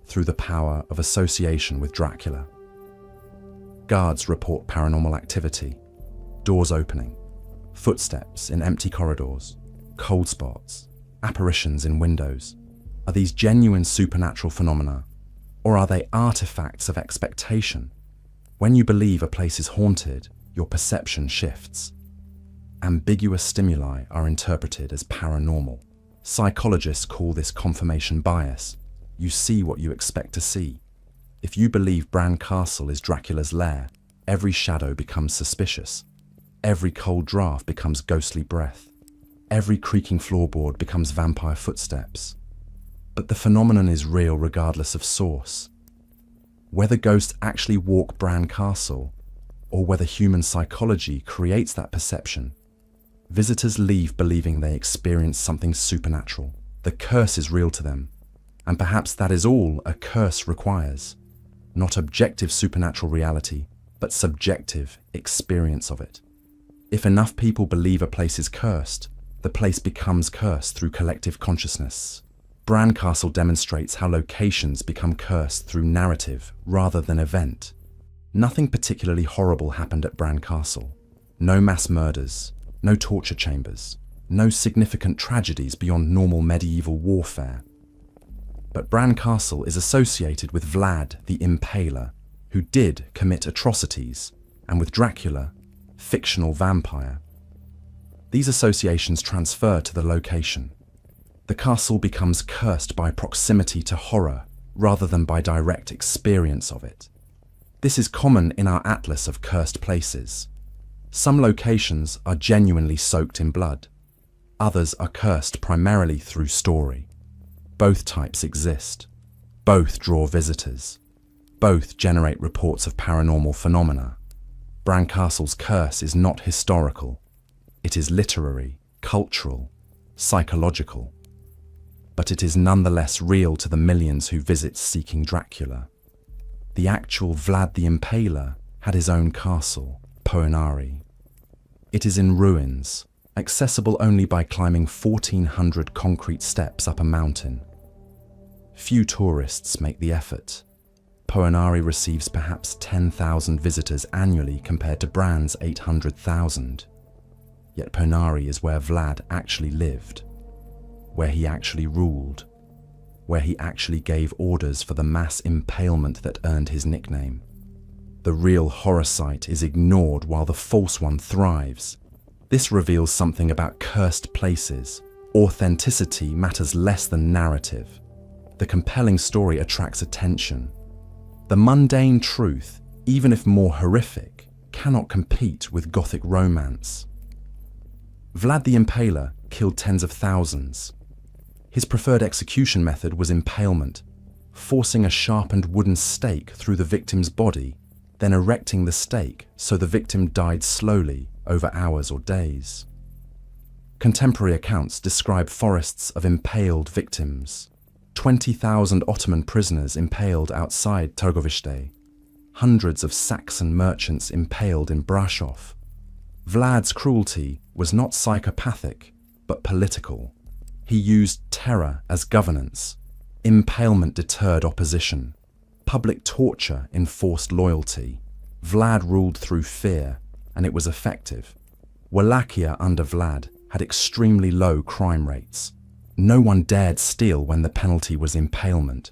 through the power of association with Dracula. Guards report paranormal activity, doors opening, footsteps in empty corridors, cold spots, apparitions in windows. Are these genuine supernatural phenomena, or are they artifacts of expectation? When you believe a place is haunted, your perception shifts. Ambiguous stimuli are interpreted as paranormal. Psychologists call this confirmation bias. You see what you expect to see. If you believe Bran Castle is Dracula's lair, every shadow becomes suspicious. Every cold draft becomes ghostly breath. Every creaking floorboard becomes vampire footsteps. But the phenomenon is real regardless of source. Whether ghosts actually walk Bran Castle, or whether human psychology creates that perception, visitors leave believing they experience something supernatural. The curse is real to them, and perhaps that is all a curse requires. Not objective supernatural reality, but subjective experience of it. If enough people believe a place is cursed, the place becomes cursed through collective consciousness. Bran Castle demonstrates how locations become cursed through narrative rather than event. Nothing particularly horrible happened at Bran Castle. No mass murders, no torture chambers, no significant tragedies beyond normal medieval warfare. But Bran Castle is associated with Vlad the Impaler, who did commit atrocities, and with Dracula, fictional vampire. These associations transfer to the location. The castle becomes cursed by proximity to horror rather than by direct experience of it. This is common in our atlas of cursed places. Some locations are genuinely soaked in blood. Others are cursed primarily through story. Both types exist. Both draw visitors. Both generate reports of paranormal phenomena. Bran Castle's curse is not historical. It is literary, cultural, psychological. But it is nonetheless real to the millions who visit seeking Dracula. The actual Vlad the Impaler had his own castle, Poenari. It is in ruins, accessible only by climbing 1,400 concrete steps up a mountain. Few tourists make the effort. Poenari receives perhaps 10,000 visitors annually compared to Bran's 800,000. Yet Poenari is where Vlad actually lived, where he actually ruled, where he actually gave orders for the mass impalement that earned his nickname. The real horror site is ignored while the false one thrives. This reveals something about cursed places. Authenticity matters less than narrative. The compelling story attracts attention. The mundane truth, even if more horrific, cannot compete with Gothic romance. Vlad the Impaler killed tens of thousands. His preferred execution method was impalement, forcing a sharpened wooden stake through the victim's body, then erecting the stake so the victim died slowly over hours or days. Contemporary accounts describe forests of impaled victims, 20,000 Ottoman prisoners impaled outside Târgoviște, hundreds of Saxon merchants impaled in Brașov. Vlad's cruelty was not psychopathic, but political. He used terror as governance. Impalement deterred opposition. Public torture enforced loyalty. Vlad ruled through fear, and it was effective. Wallachia under Vlad had extremely low crime rates. No one dared steal when the penalty was impalement.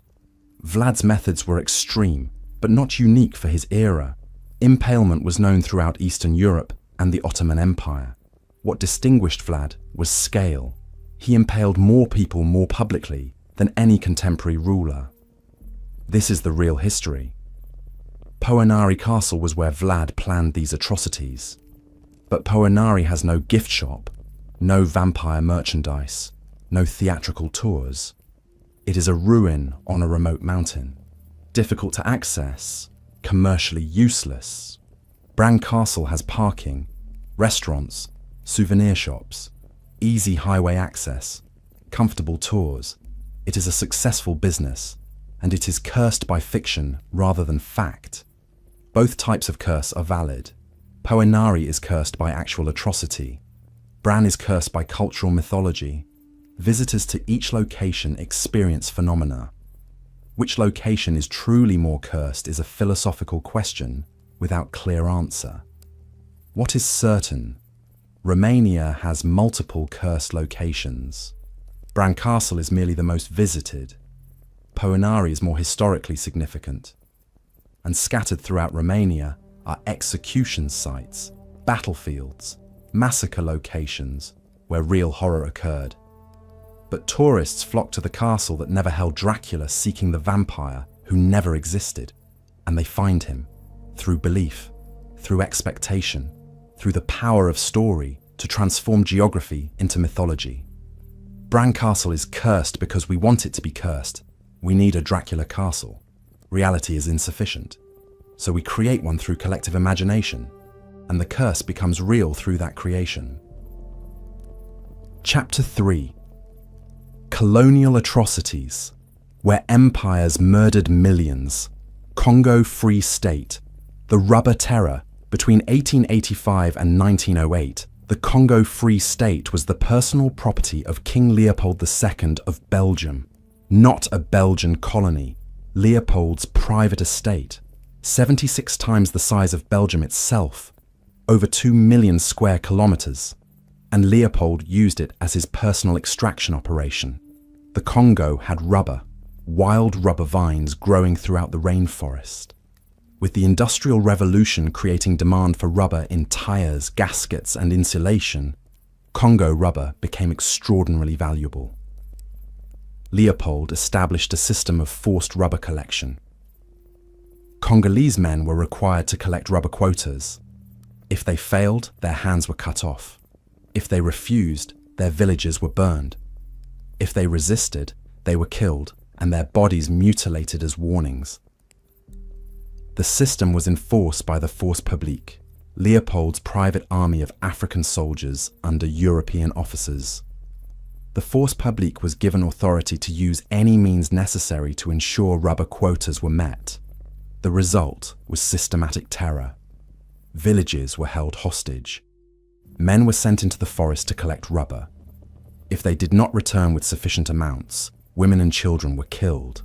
Vlad's methods were extreme, but not unique for his era. Impalement was known throughout Eastern Europe and the Ottoman Empire. What distinguished Vlad was scale. He impaled more people more publicly than any contemporary ruler. This is the real history. Poenari Castle was where Vlad planned these atrocities. But Poenari has no gift shop, no vampire merchandise, no theatrical tours. It is a ruin on a remote mountain, difficult to access, commercially useless. Bran Castle has parking, restaurants, souvenir shops, easy highway access, comfortable tours. It is a successful business, and it is cursed by fiction rather than fact. Both types of curse are valid. Poenari is cursed by actual atrocity. Bran is cursed by cultural mythology. Visitors to each location experience phenomena. Which location is truly more cursed is a philosophical question without clear answer. What is certain? Romania has multiple cursed locations. Bran Castle is merely the most visited. Poenari is more historically significant. And scattered throughout Romania are execution sites, battlefields, massacre locations where real horror occurred. But tourists flock to the castle that never held Dracula seeking the vampire who never existed, and they find him through belief, through expectation, through the power of story to transform geography into mythology. Bran Castle is cursed because we want it to be cursed. We need a Dracula castle. Reality is insufficient. So we create one through collective imagination, and the curse becomes real through that creation. Chapter 3. Colonial atrocities, where empires murdered millions. Congo Free State. The Rubber Terror. Between 1885 and 1908, the Congo Free State was the personal property of King Leopold II of Belgium. Not a Belgian colony, Leopold's private estate. 76 times the size of Belgium itself, over 2 million square kilometers. And Leopold used it as his personal extraction operation. The Congo had rubber, wild rubber vines growing throughout the rainforest. With the Industrial Revolution creating demand for rubber in tires, gaskets, and insulation, Congo rubber became extraordinarily valuable. Leopold established a system of forced rubber collection. Congolese men were required to collect rubber quotas. If they failed, their hands were cut off. If they refused, their villages were burned. If they resisted, they were killed and their bodies mutilated as warnings. The system was enforced by the Force Publique, Leopold's private army of African soldiers under European officers. The Force Publique was given authority to use any means necessary to ensure rubber quotas were met. The result was systematic terror. Villages were held hostage. Men were sent into the forest to collect rubber. If they did not return with sufficient amounts, women and children were killed.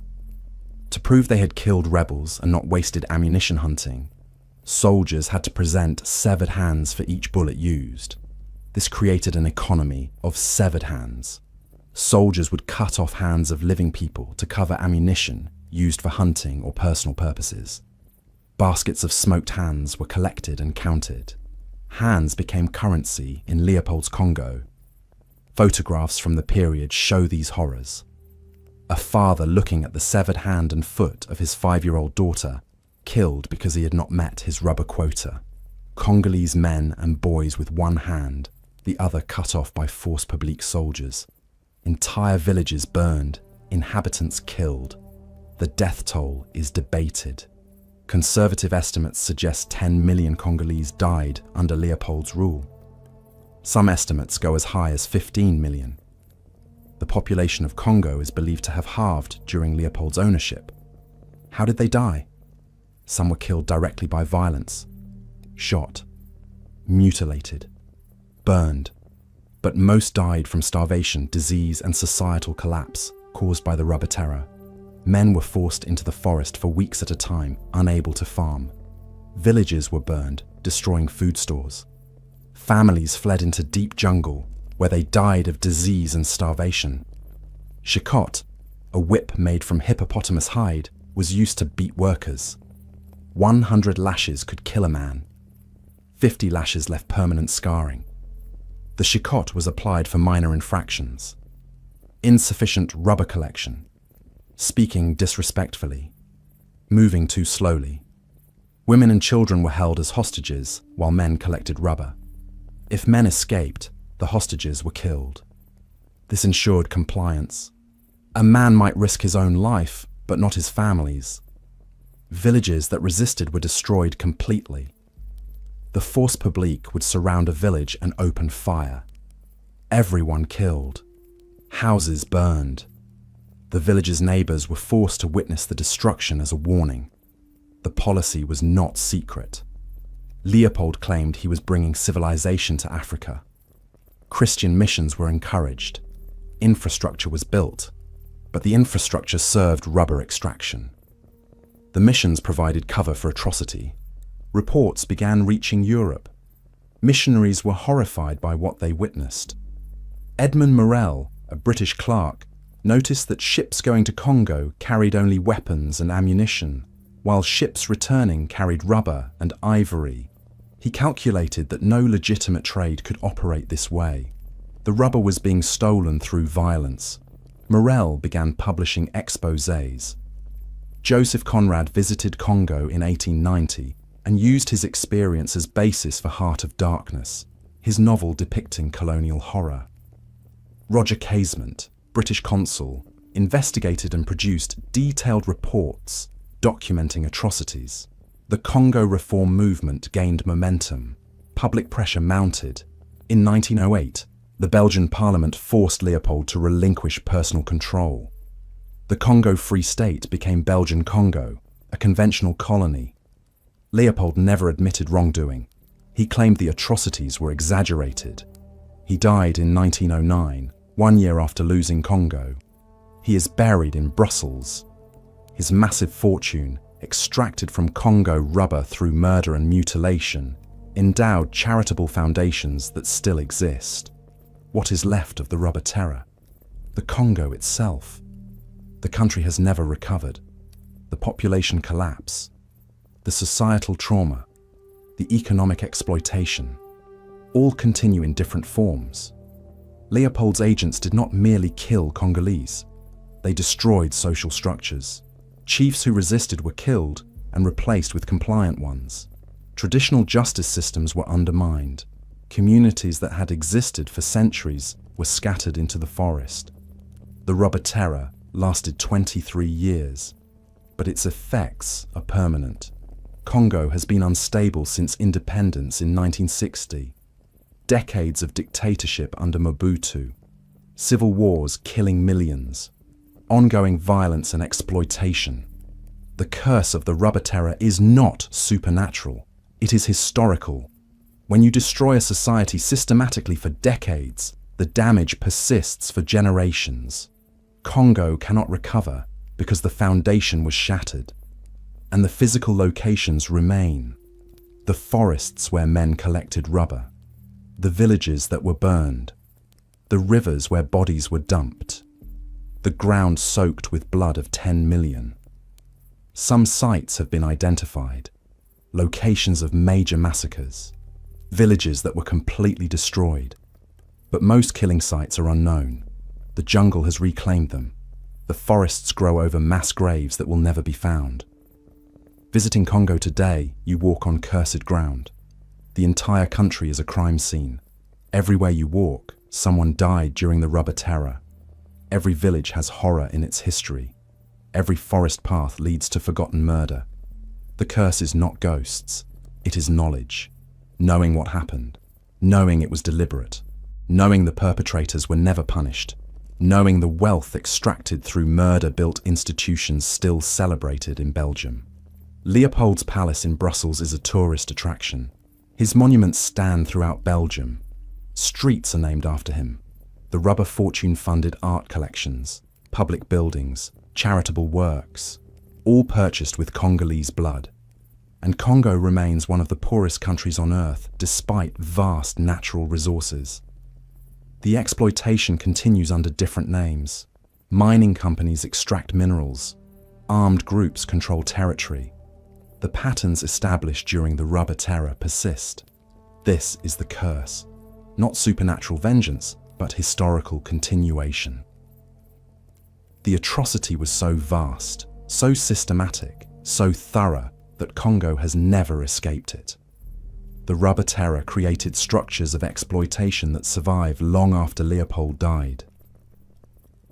To prove they had killed rebels and not wasted ammunition hunting, soldiers had to present severed hands for each bullet used. This created an economy of severed hands. Soldiers would cut off hands of living people to cover ammunition used for hunting or personal purposes. Baskets of smoked hands were collected and counted. Hands became currency in Leopold's Congo. Photographs from the period show these horrors. A father looking at the severed hand and foot of his 5-year-old daughter, killed because he had not met his rubber quota. Congolese men and boys with one hand, the other cut off by Force Publique soldiers. Entire villages burned, inhabitants killed. The death toll is debated. Conservative estimates suggest 10 million Congolese died under Leopold's rule. Some estimates go as high as 15 million. The population of Congo is believed to have halved during Leopold's ownership. How did they die? Some were killed directly by violence, shot, mutilated, burned, but most died from starvation, disease, and societal collapse caused by the rubber terror. Men were forced into the forest for weeks at a time, unable to farm. Villages were burned, destroying food stores. Families fled into deep jungle, where they died of disease and starvation. Shikot, a whip made from hippopotamus hide, was used to beat workers. 100 lashes could kill a man. 50 lashes left permanent scarring. The shikot was applied for minor infractions. Insufficient rubber collection. Speaking disrespectfully. Moving too slowly. Women and children were held as hostages while men collected rubber. If men escaped, the hostages were killed. This ensured compliance. A man might risk his own life, but not his family's. Villages that resisted were destroyed completely. The force publique would surround a village and open fire. Everyone killed. Houses burned. The village's neighbors were forced to witness the destruction as a warning. The policy was not secret. Leopold claimed he was bringing civilization to Africa. Christian missions were encouraged. Infrastructure was built, but the infrastructure served rubber extraction. The missions provided cover for atrocity. Reports began reaching Europe. Missionaries were horrified by what they witnessed. Edmund Morel, a British clerk, noticed that ships going to Congo carried only weapons and ammunition, while ships returning carried rubber and ivory. He calculated that no legitimate trade could operate this way. The rubber was being stolen through violence. Morel began publishing exposés. Joseph Conrad visited Congo in 1890 and used his experience as basis for Heart of Darkness, his novel depicting colonial horror. Roger Casement, British consul, investigated and produced detailed reports documenting atrocities. The Congo reform movement gained momentum. Public pressure mounted. In 1908, the Belgian parliament forced Leopold to relinquish personal control. The Congo Free State became Belgian Congo, a conventional colony. Leopold never admitted wrongdoing. He claimed the atrocities were exaggerated. He died in 1909, 1 year after losing Congo. He is buried in Brussels. His massive fortune, extracted from Congo rubber through murder and mutilation, endowed charitable foundations that still exist. What is left of the rubber terror? The Congo itself. The country has never recovered. The population collapse. The societal trauma. The economic exploitation. All continue in different forms. Leopold's agents did not merely kill Congolese. They destroyed social structures. Chiefs who resisted were killed and replaced with compliant ones. Traditional justice systems were undermined. Communities that had existed for centuries were scattered into the forest. The rubber terror lasted 23 years, but its effects are permanent. Congo has been unstable since independence in 1960. Decades of dictatorship under Mobutu. Civil wars killing millions. Ongoing violence and exploitation. The curse of the rubber terror is not supernatural. It is historical. When you destroy a society systematically for decades, the damage persists for generations. Congo cannot recover because the foundation was shattered, and the physical locations remain. The forests where men collected rubber, the villages that were burned, the rivers where bodies were dumped, the ground soaked with blood of 10 million. Some sites have been identified, locations of major massacres, villages that were completely destroyed. But most killing sites are unknown. The jungle has reclaimed them. The forests grow over mass graves that will never be found. Visiting Congo today, you walk on cursed ground. The entire country is a crime scene. Everywhere you walk, someone died during the rubber terror. Every village has horror in its history. Every forest path leads to forgotten murder. The curse is not ghosts. It is knowledge. Knowing what happened. Knowing it was deliberate. Knowing the perpetrators were never punished. Knowing the wealth extracted through murder-built institutions still celebrated in Belgium. Leopold's Palace in Brussels is a tourist attraction. His monuments stand throughout Belgium. Streets are named after him. The rubber fortune funded art collections, public buildings, charitable works, all purchased with Congolese blood. And Congo remains one of the poorest countries on earth despite vast natural resources. The exploitation continues under different names. Mining companies extract minerals. Armed groups control territory. The patterns established during the rubber terror persist. This is the curse. Not supernatural vengeance, but historical continuation. The atrocity was so vast, so systematic, so thorough that Congo has never escaped it. The rubber terror created structures of exploitation that survive long after Leopold died.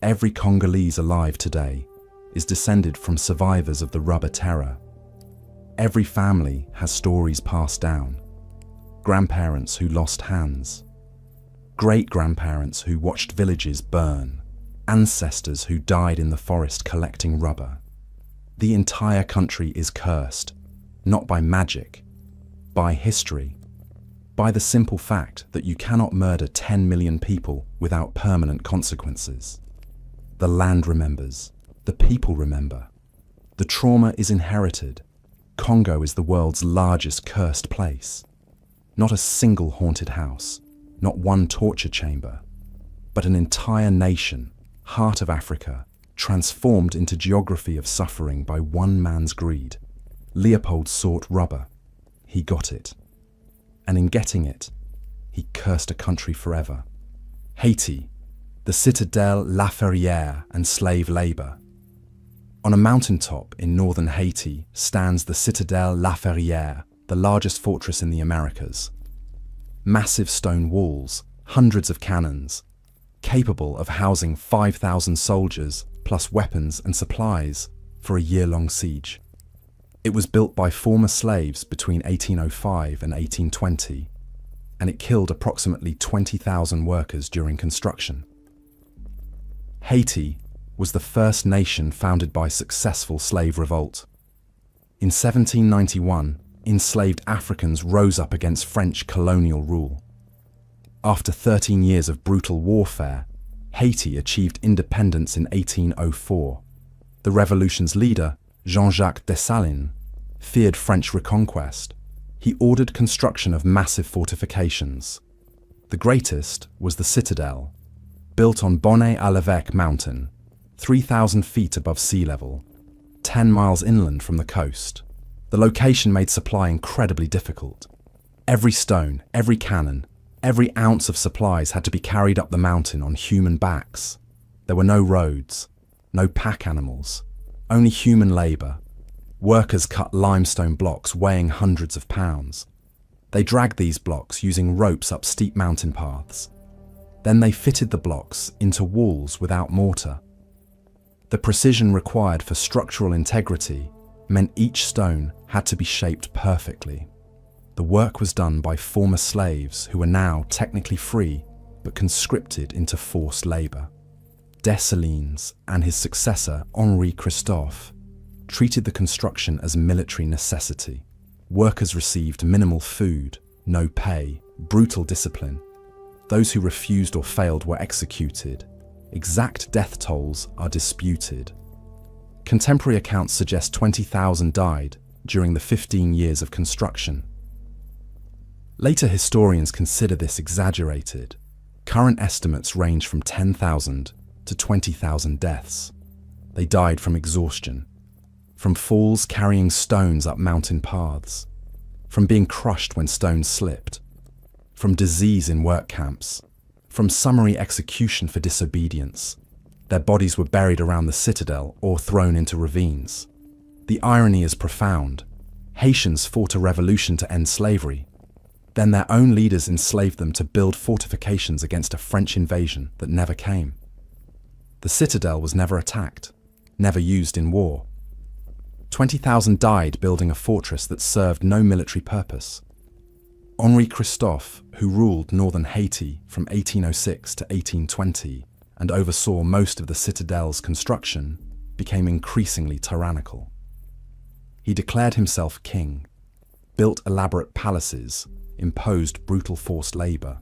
Every Congolese alive today is descended from survivors of the rubber terror. Every family has stories passed down. Grandparents who lost hands. Great-grandparents who watched villages burn. Ancestors who died in the forest collecting rubber. The entire country is cursed, not by magic, by history, by the simple fact that you cannot murder 10 million people without permanent consequences. The land remembers, the people remember. The trauma is inherited. Congo is the world's largest cursed place. Not a single haunted house, not one torture chamber, but an entire nation, heart of Africa, transformed into geography of suffering by one man's greed. Leopold sought rubber. He got it. And in getting it, he cursed a country forever. Haiti, the citadel La Ferrière and slave labor. On a mountaintop in northern Haiti stands the citadel La Ferrière, the largest fortress in the Americas. Massive stone walls, hundreds of cannons, capable of housing 5,000 soldiers plus weapons and supplies for a year-long siege. It was built by former slaves between 1805 and 1820, and it killed approximately 20,000 workers during construction. Haiti was the first nation founded by successful slave revolt. In 1791, enslaved Africans rose up against French colonial rule. After 13 years of brutal warfare, Haiti achieved independence in 1804. The revolution's leader, Jean-Jacques Dessalines, feared French reconquest. He ordered construction of massive fortifications. The greatest was the citadel, built on Bonnet-à-l'Évêque mountain, 3,000 feet above sea level, 10 miles inland from the coast. The location made supply incredibly difficult. Every stone, every cannon, every ounce of supplies had to be carried up the mountain on human backs. There were no roads, no pack animals, only human labor. Workers cut limestone blocks weighing hundreds of pounds. They dragged these blocks using ropes up steep mountain paths. Then they fitted the blocks into walls without mortar. The precision required for structural integrity meant each stone had to be shaped perfectly. The work was done by former slaves who were now technically free but conscripted into forced labor. Dessalines and his successor, Henri Christophe, treated the construction as a military necessity. Workers received minimal food, no pay, brutal discipline. Those who refused or failed were executed. Exact death tolls are disputed. Contemporary accounts suggest 20,000 died during the 15 years of construction. Later historians consider this exaggerated. Current estimates range from 10,000 to 20,000 deaths. They died from exhaustion, from falls carrying stones up mountain paths, from being crushed when stones slipped, from disease in work camps, from summary execution for disobedience. Their bodies were buried around the citadel or thrown into ravines. The irony is profound. Haitians fought a revolution to end slavery. Then their own leaders enslaved them to build fortifications against a French invasion that never came. The citadel was never attacked, never used in war. 20,000 died building a fortress that served no military purpose. Henri Christophe, who ruled northern Haiti from 1806 to 1820 and oversaw most of the citadel's construction, became increasingly tyrannical. He declared himself king, built elaborate palaces, imposed brutal forced labor.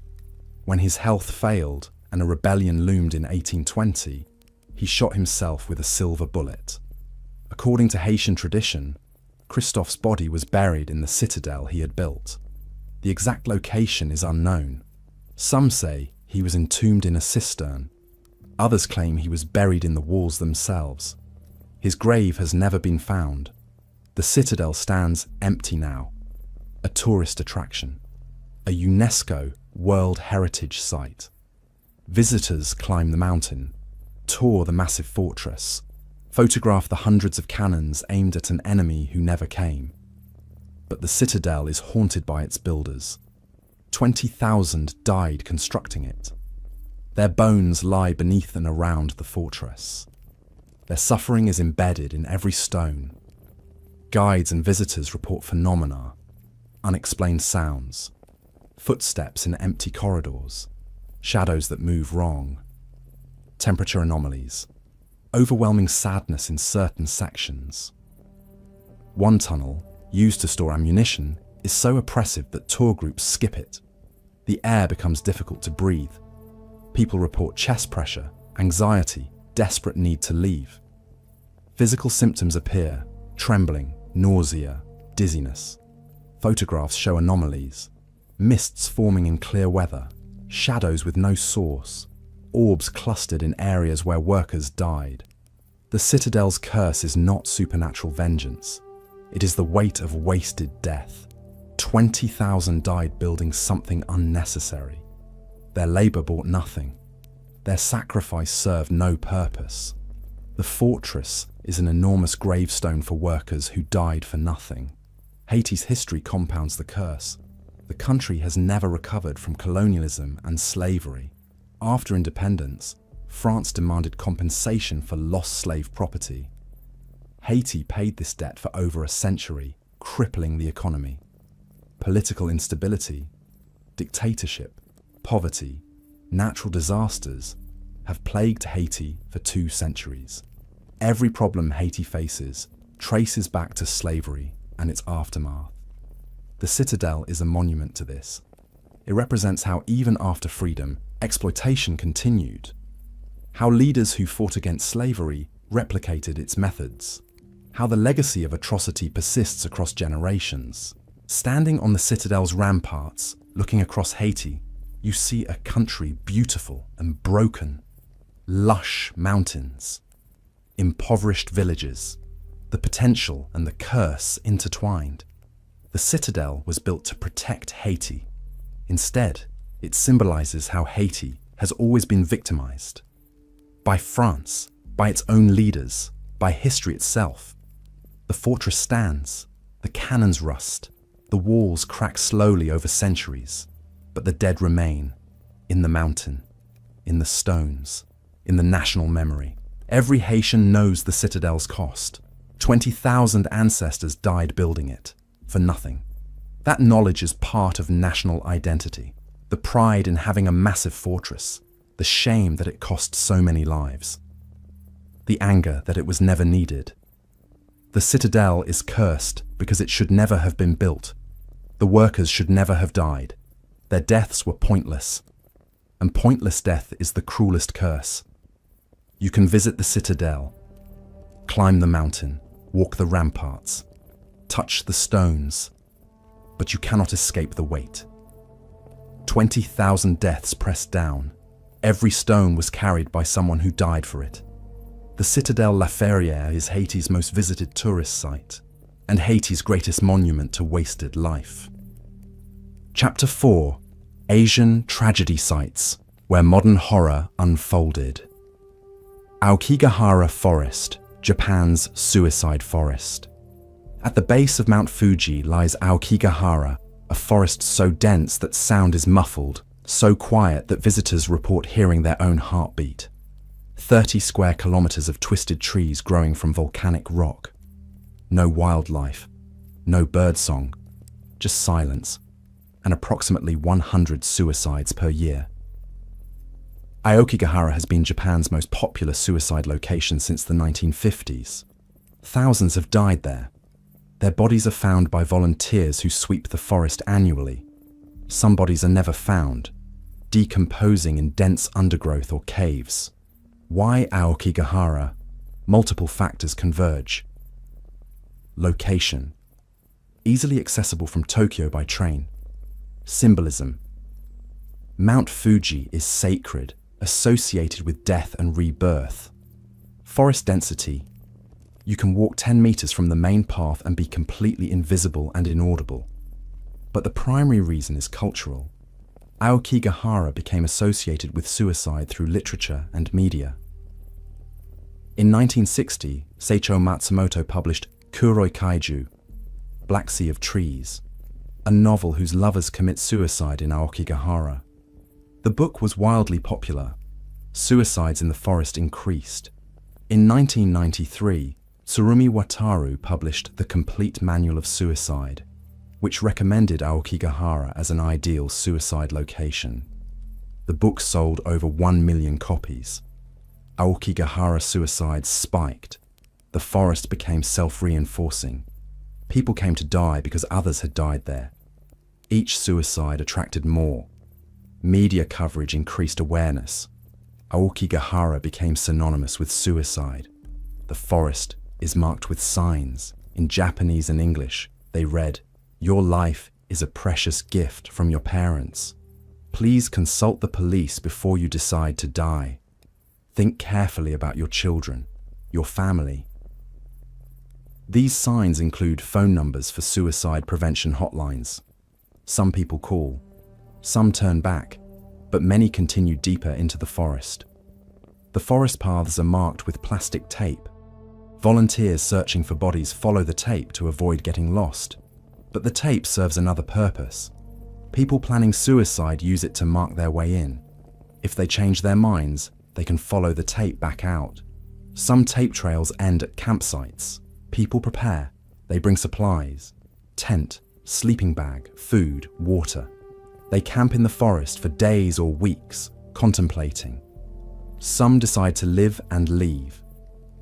When his health failed and a rebellion loomed in 1820, he shot himself with a silver bullet. According to Haitian tradition, Christophe's body was buried in the citadel he had built. The exact location is unknown. Some say he was entombed in a cistern. Others claim he was buried in the walls themselves. His grave has never been found. The citadel stands empty now, a tourist attraction, a UNESCO World Heritage Site. Visitors climb the mountain, tour the massive fortress, photograph the hundreds of cannons aimed at an enemy who never came. But the citadel is haunted by its builders. 20,000 died constructing it. Their bones lie beneath and around the fortress. Their suffering is embedded in every stone. Guides and visitors report phenomena, unexplained sounds, footsteps in empty corridors, shadows that move wrong, temperature anomalies, overwhelming sadness in certain sections. One tunnel, used to store ammunition, is so oppressive that tour groups skip it. The air becomes difficult to breathe. People report chest pressure, anxiety, desperate need to leave. Physical symptoms appear: trembling, nausea, dizziness. Photographs show anomalies: mists forming in clear weather, shadows with no source, orbs clustered in areas where workers died. The citadel's curse is not supernatural vengeance. It is the weight of wasted death. 20,000 died building something unnecessary. Their labor brought nothing. Their sacrifice served no purpose. The fortress is an enormous gravestone for workers who died for nothing. Haiti's history compounds the curse. The country has never recovered from colonialism and slavery. After independence, France demanded compensation for lost slave property. Haiti paid this debt for over a century, crippling the economy. Political instability, dictatorship, poverty, natural disasters have plagued Haiti for 2 centuries. Every problem Haiti faces traces back to slavery and its aftermath. The citadel is a monument to this. It represents how even after freedom, exploitation continued. How leaders who fought against slavery replicated its methods. How the legacy of atrocity persists across generations. Standing on the citadel's ramparts, looking across Haiti, you see a country beautiful and broken. Lush mountains, impoverished villages, the potential and the curse intertwined. The citadel was built to protect Haiti. Instead, it symbolizes how Haiti has always been victimized. By France, by its own leaders, by history itself. The fortress stands, the cannons rust, the walls crack slowly over centuries, but the dead remain, in the mountain, in the stones, in the national memory. Every Haitian knows the citadel's cost. 20,000 ancestors died building it, for nothing. That knowledge is part of national identity. The pride in having a massive fortress, the shame that it cost so many lives, the anger that it was never needed. The citadel is cursed because it should never have been built. The workers should never have died. Their deaths were pointless, and pointless death is the cruelest curse. You can visit the citadel, climb the mountain, walk the ramparts, touch the stones, but you cannot escape the weight. 20,000 deaths pressed down. Every stone was carried by someone who died for it. The Citadelle La Ferrière is Haiti's most visited tourist site, and Haiti's greatest monument to wasted life. Chapter 4: Asian Tragedy Sites, where modern horror unfolded. Aokigahara Forest, Japan's suicide forest. At the base of Mount Fuji lies Aokigahara, a forest so dense that sound is muffled, so quiet that visitors report hearing their own heartbeat. 30 square kilometers of twisted trees growing from volcanic rock. No wildlife, no birdsong, just silence, and approximately 100 suicides per year. Aokigahara has been Japan's most popular suicide location since the 1950s. Thousands have died there. Their bodies are found by volunteers who sweep the forest annually. Some bodies are never found, decomposing in dense undergrowth or caves. Why Aokigahara? Multiple factors converge. Location. Easily accessible from Tokyo by train. Symbolism. Mount Fuji is sacred, associated with death and rebirth. Forest density. You can walk 10 meters from the main path and be completely invisible and inaudible. But the primary reason is cultural. Aokigahara became associated with suicide through literature and media. In 1960, Seicho Matsumoto published Kuroi Kaiju, Black Sea of Trees, a novel whose lovers commit suicide in Aokigahara. The book was wildly popular. Suicides in the forest increased. In 1993, Tsurumi Wataru published The Complete Manual of Suicide, which recommended Aokigahara as an ideal suicide location. The book sold over 1 million copies. Aokigahara suicides spiked. The forest became self-reinforcing. People came to die because others had died there. Each suicide attracted more. Media coverage increased awareness. Aokigahara became synonymous with suicide. The forest is marked with signs. In Japanese and English, they read, "Your life is a precious gift from your parents. Please consult the police before you decide to die. Think carefully about your children, your family." These signs include phone numbers for suicide prevention hotlines. Some people call, some turn back, but many continue deeper into the forest. The forest paths are marked with plastic tape. Volunteers searching for bodies follow the tape to avoid getting lost. But the tape serves another purpose. People planning suicide use it to mark their way in. If they change their minds, they can follow the tape back out. Some tape trails end at campsites. People prepare. They bring supplies, tent, sleeping bag, food, water. They camp in the forest for days or weeks, contemplating. Some decide to live and leave.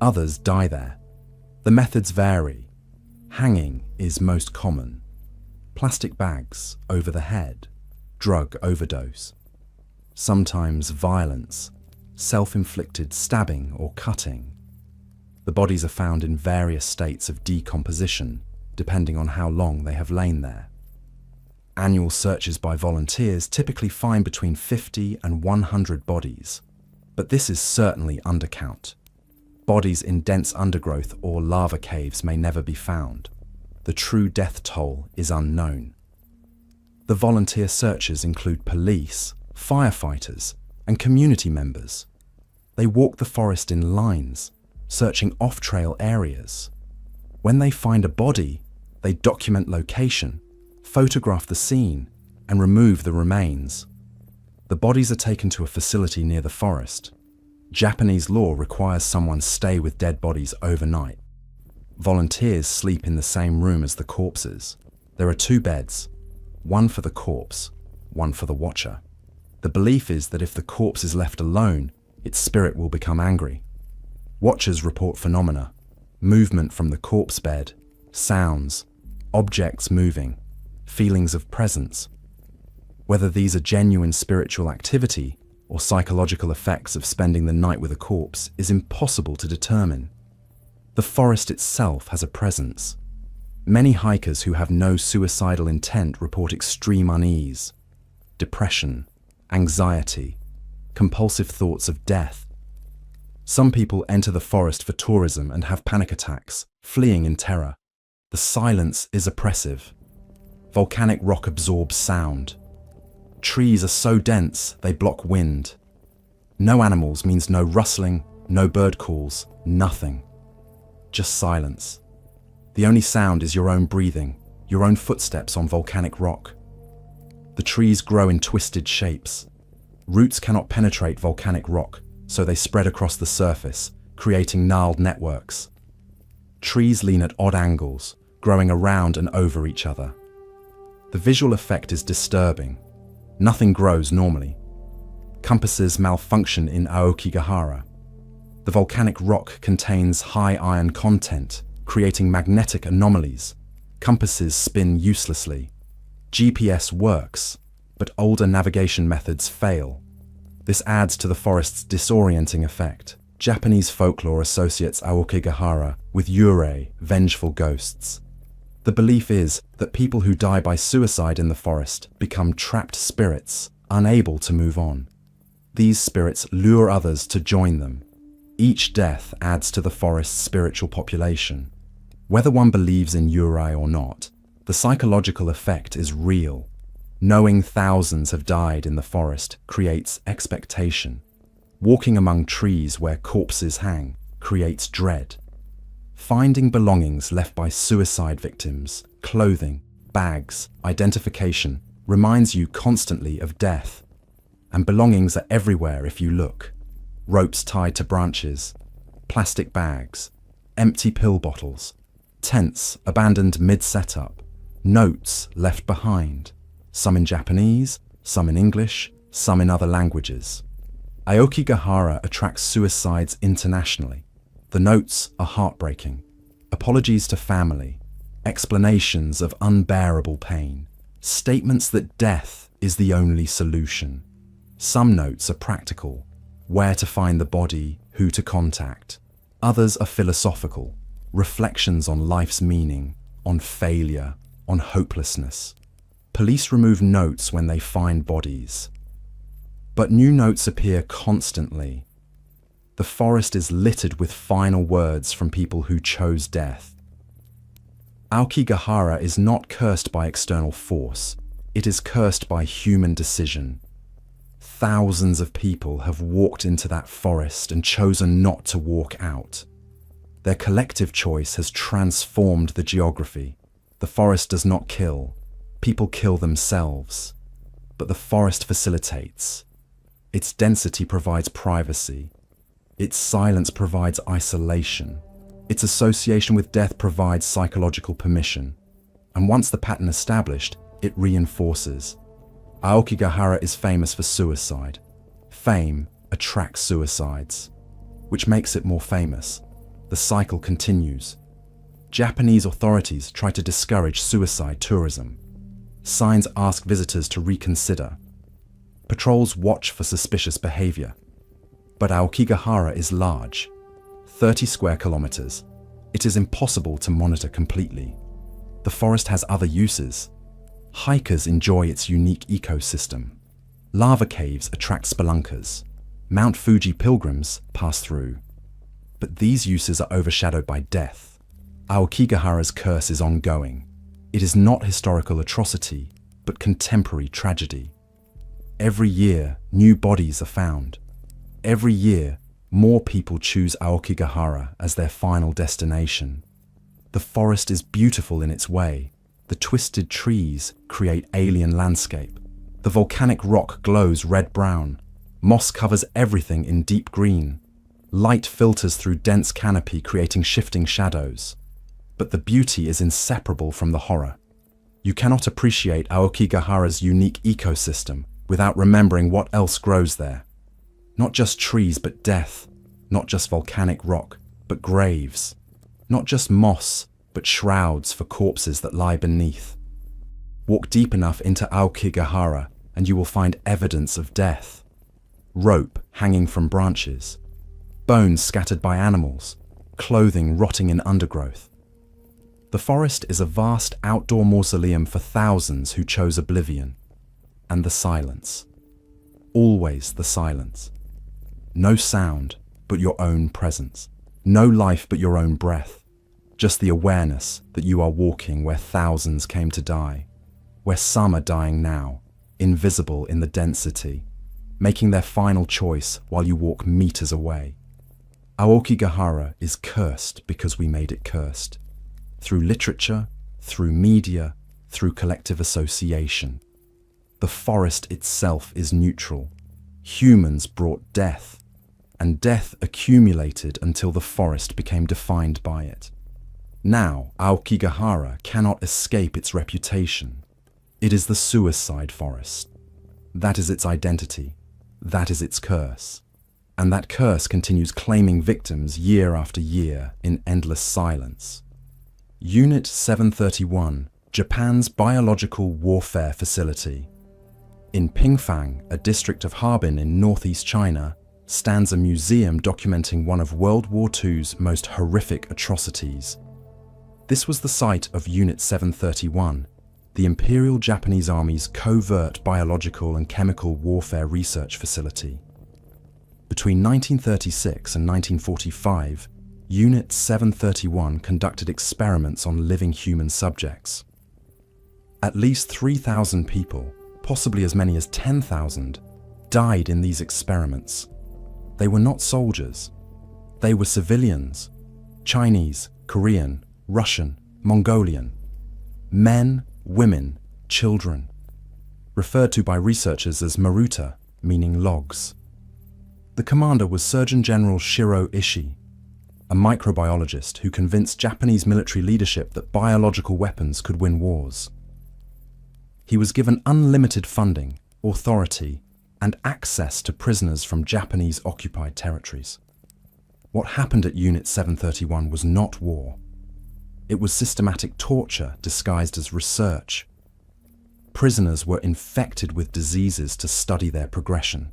Others die there. The methods vary. Hanging is most common. Plastic bags over the head. Drug overdose. Sometimes violence. Self-inflicted stabbing or cutting. The bodies are found in various states of decomposition, depending on how long they have lain there. Annual searches by volunteers typically find between 50 and 100 bodies, but this is certainly undercount. Bodies in dense undergrowth or lava caves may never be found. The true death toll is unknown. The volunteer searchers include police, firefighters, and community members. They walk the forest in lines, searching off-trail areas. When they find a body, they document location, photograph the scene, and remove the remains. The bodies are taken to a facility near the forest. Japanese law requires someone stay with dead bodies overnight. Volunteers sleep in the same room as the corpses. There are 2 beds, one for the corpse, one for the watcher. The belief is that if the corpse is left alone, its spirit will become angry. Watchers report phenomena, movement from the corpse bed, sounds, objects moving, feelings of presence. Whether these are genuine spiritual activity or psychological effects of spending the night with a corpse is impossible to determine. The forest itself has a presence. Many hikers who have no suicidal intent report extreme unease, depression, anxiety, compulsive thoughts of death. Some people enter the forest for tourism and have panic attacks, fleeing in terror. The silence is oppressive. Volcanic rock absorbs sound. Trees are so dense they block wind. No animals means no rustling, no bird calls, nothing. Just silence. The only sound is your own breathing, your own footsteps on volcanic rock. The trees grow in twisted shapes. Roots cannot penetrate volcanic rock, so they spread across the surface, creating gnarled networks. Trees lean at odd angles, growing around and over each other. The visual effect is disturbing. Nothing grows normally. Compasses malfunction in Aokigahara. The volcanic rock contains high iron content, creating magnetic anomalies. Compasses spin uselessly. GPS works, but older navigation methods fail. This adds to the forest's disorienting effect. Japanese folklore associates Aokigahara with yurei, vengeful ghosts. The belief is that people who die by suicide in the forest become trapped spirits, unable to move on. These spirits lure others to join them. Each death adds to the forest's spiritual population. Whether one believes in Yurei or not, the psychological effect is real. Knowing thousands have died in the forest creates expectation. Walking among trees where corpses hang creates dread. Finding belongings left by suicide victims, clothing, bags, identification, reminds you constantly of death. And belongings are everywhere if you look. Ropes tied to branches, plastic bags, empty pill bottles, tents abandoned mid-setup, notes left behind, some in Japanese, some in English, some in other languages. Aokigahara attracts suicides internationally. The notes are heartbreaking. Apologies to family, explanations of unbearable pain, statements that death is the only solution. Some notes are practical, where to find the body, who to contact. Others are philosophical, reflections on life's meaning, on failure, on hopelessness. Police remove notes when they find bodies. But new notes appear constantly. The forest is littered with final words from people who chose death. Aokigahara is not cursed by external force. It is cursed by human decision. Thousands of people have walked into that forest and chosen not to walk out. Their collective choice has transformed the geography. The forest does not kill. People kill themselves. But the forest facilitates. Its density provides privacy. Its silence provides isolation. Its association with death provides psychological permission. And once the pattern established, it reinforces. Aokigahara is famous for suicide. Fame attracts suicides, which makes it more famous. The cycle continues. Japanese authorities try to discourage suicide tourism. Signs ask visitors to reconsider. Patrols watch for suspicious behavior. But Aokigahara is large, 30 square kilometers. It is impossible to monitor completely. The forest has other uses. Hikers enjoy its unique ecosystem. Lava caves attract spelunkers. Mount Fuji pilgrims pass through. But these uses are overshadowed by death. Aokigahara's curse is ongoing. It is not historical atrocity, but contemporary tragedy. Every year, new bodies are found. Every year, more people choose Aokigahara as their final destination. The forest is beautiful in its way. The twisted trees create alien landscape. The volcanic rock glows red-brown. Moss covers everything in deep green. Light filters through dense canopy, creating shifting shadows. But the beauty is inseparable from the horror. You cannot appreciate Aokigahara's unique ecosystem without remembering what else grows there. Not just trees, but death. Not just volcanic rock, but graves. Not just moss, but shrouds for corpses that lie beneath. Walk deep enough into Aokigahara and you will find evidence of death. Rope hanging from branches. Bones scattered by animals. Clothing rotting in undergrowth. The forest is a vast outdoor mausoleum for thousands who chose oblivion. And the silence. Always the silence. No sound, but your own presence. No life but your own breath. Just the awareness that you are walking where thousands came to die, where some are dying now, invisible in the density, making their final choice while you walk meters away. Aokigahara is cursed because we made it cursed. Through literature, through media, through collective association. The forest itself is neutral. Humans brought death, and death accumulated until the forest became defined by it. Now, Aokigahara cannot escape its reputation. It is the suicide forest. That is its identity. That is its curse. And that curse continues claiming victims year after year in endless silence. Unit 731, Japan's biological warfare facility. In Pingfang, a district of Harbin in northeast China, stands a museum documenting one of World War II's most horrific atrocities. This was the site of Unit 731, the Imperial Japanese Army's covert biological and chemical warfare research facility. Between 1936 and 1945, Unit 731 conducted experiments on living human subjects. At least 3,000 people, possibly as many as 10,000, died in these experiments. They were not soldiers. They were civilians, Chinese, Korean, Russian, Mongolian, men, women, children, referred to by researchers as maruta, meaning logs. The commander was Surgeon General Shiro Ishii, a microbiologist who convinced Japanese military leadership that biological weapons could win wars. He was given unlimited funding, authority, and access to prisoners from Japanese occupied territories. What happened at Unit 731 was not war. It was systematic torture disguised as research. Prisoners were infected with diseases to study their progression: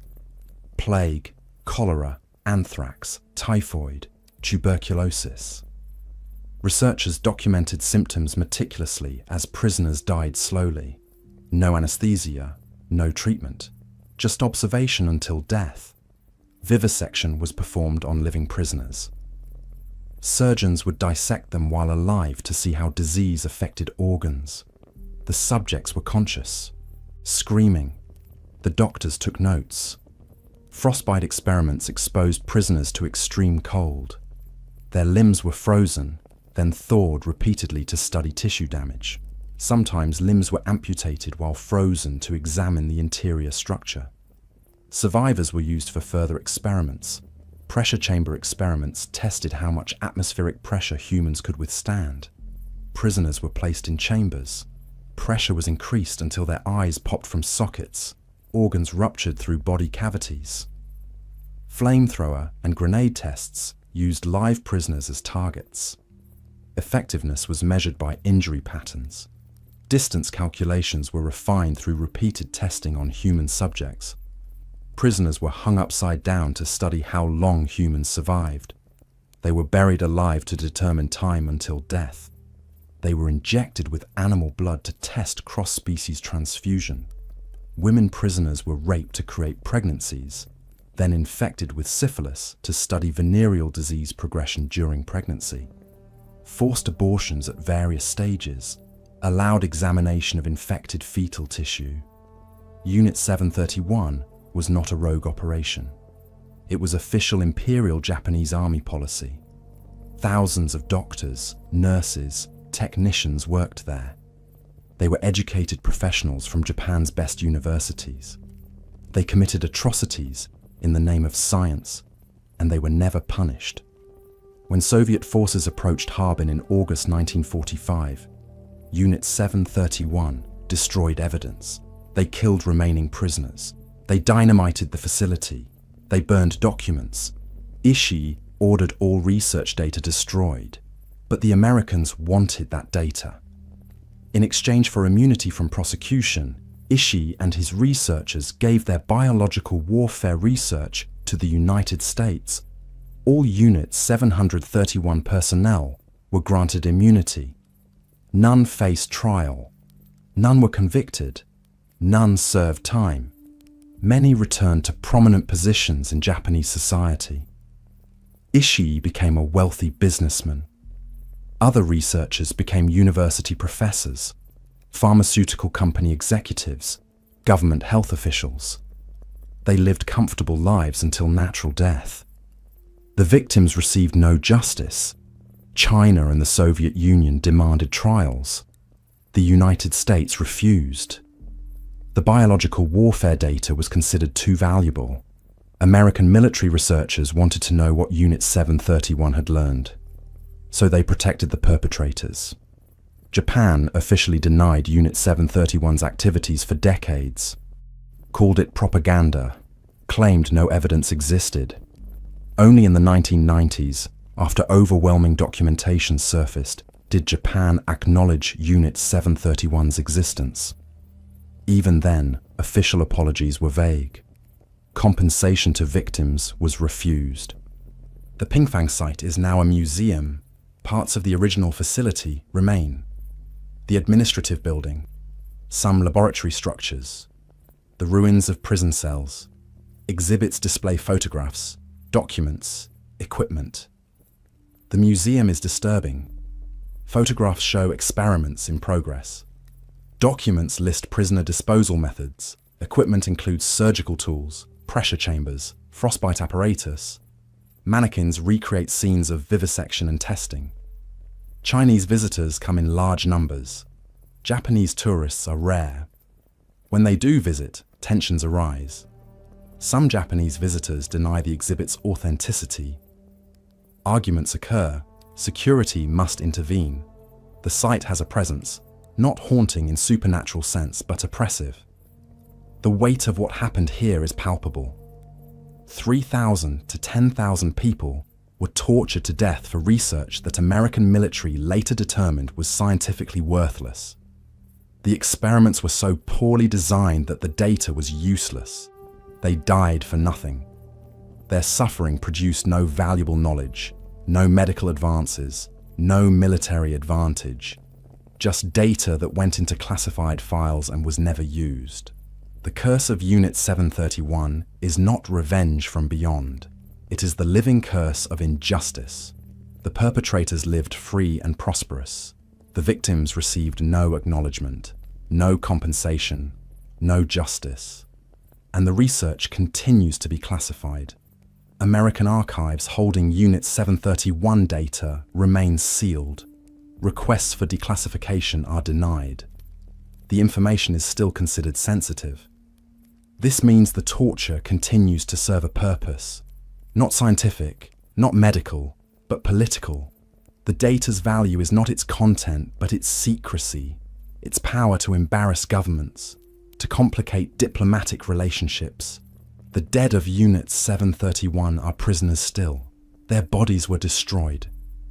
plague, cholera, anthrax, typhoid, tuberculosis. Researchers documented symptoms meticulously as prisoners died slowly. No anesthesia, no treatment, just observation until death. Vivisection was performed on living prisoners. Surgeons would dissect them while alive to see how disease affected organs. The subjects were conscious, screaming. The doctors took notes. Frostbite experiments exposed prisoners to extreme cold. Their limbs were frozen, then thawed repeatedly to study tissue damage. Sometimes limbs were amputated while frozen to examine the interior structure. Survivors were used for further experiments. Pressure chamber experiments tested how much atmospheric pressure humans could withstand. Prisoners were placed in chambers. Pressure was increased until their eyes popped from sockets, organs ruptured through body cavities. Flamethrower and grenade tests used live prisoners as targets. Effectiveness was measured by injury patterns. Distance calculations were refined through repeated testing on human subjects. Prisoners were hung upside down to study how long humans survived. They were buried alive to determine time until death. They were injected with animal blood to test cross-species transfusion. Women prisoners were raped to create pregnancies, then infected with syphilis to study venereal disease progression during pregnancy. Forced abortions at various stages allowed examination of infected fetal tissue. Unit 731 was not a rogue operation. It was official Imperial Japanese Army policy. Thousands of doctors, nurses, technicians worked there. They were educated professionals from Japan's best universities. They committed atrocities in the name of science, and they were never punished. When Soviet forces approached Harbin in August 1945, Unit 731 destroyed evidence. They killed remaining prisoners. They dynamited the facility. They burned documents. Ishii ordered all research data destroyed, but the Americans wanted that data. In exchange for immunity from prosecution, Ishii and his researchers gave their biological warfare research to the United States. All Unit 731 personnel were granted immunity. None faced trial. None were convicted. None served time. Many returned to prominent positions in Japanese society. Ishii became a wealthy businessman. Other researchers became university professors, pharmaceutical company executives, government health officials. They lived comfortable lives until natural death. The victims received no justice. China and the Soviet Union demanded trials. The United States refused. The biological warfare data was considered too valuable. American military researchers wanted to know what Unit 731 had learned, so they protected the perpetrators. Japan officially denied Unit 731's activities for decades, called it propaganda, claimed no evidence existed. Only in the 1990s, after overwhelming documentation surfaced, did Japan acknowledge Unit 731's existence. Even then, official apologies were vague. Compensation to victims was refused. The Pingfang site is now a museum. Parts of the original facility remain. The administrative building, some laboratory structures, the ruins of prison cells. Exhibits display photographs, documents, equipment. The museum is disturbing. Photographs show experiments in progress. Documents list prisoner disposal methods. Equipment includes surgical tools, pressure chambers, frostbite apparatus. Mannequins recreate scenes of vivisection and testing. Chinese visitors come in large numbers. Japanese tourists are rare. When they do visit, tensions arise. Some Japanese visitors deny the exhibit's authenticity. Arguments occur. Security must intervene. The site has a presence, not haunting in supernatural sense, but oppressive. The weight of what happened here is palpable. 3,000 to 10,000 people were tortured to death for research that American military later determined was scientifically worthless. The experiments were so poorly designed that the data was useless. They died for nothing. Their suffering produced no valuable knowledge, no medical advances, no military advantage. Just data that went into classified files and was never used. The curse of Unit 731 is not revenge from beyond. It is the living curse of injustice. The perpetrators lived free and prosperous. The victims received no acknowledgement, no compensation, no justice. And the research continues to be classified. American archives holding Unit 731 data remain sealed. Requests for declassification are denied. The information is still considered sensitive. This means the torture continues to serve a purpose. Not scientific, not medical, but political. The data's value is not its content, but its secrecy, its power to embarrass governments, to complicate diplomatic relationships. The dead of Unit 731 are prisoners still. Their bodies were destroyed,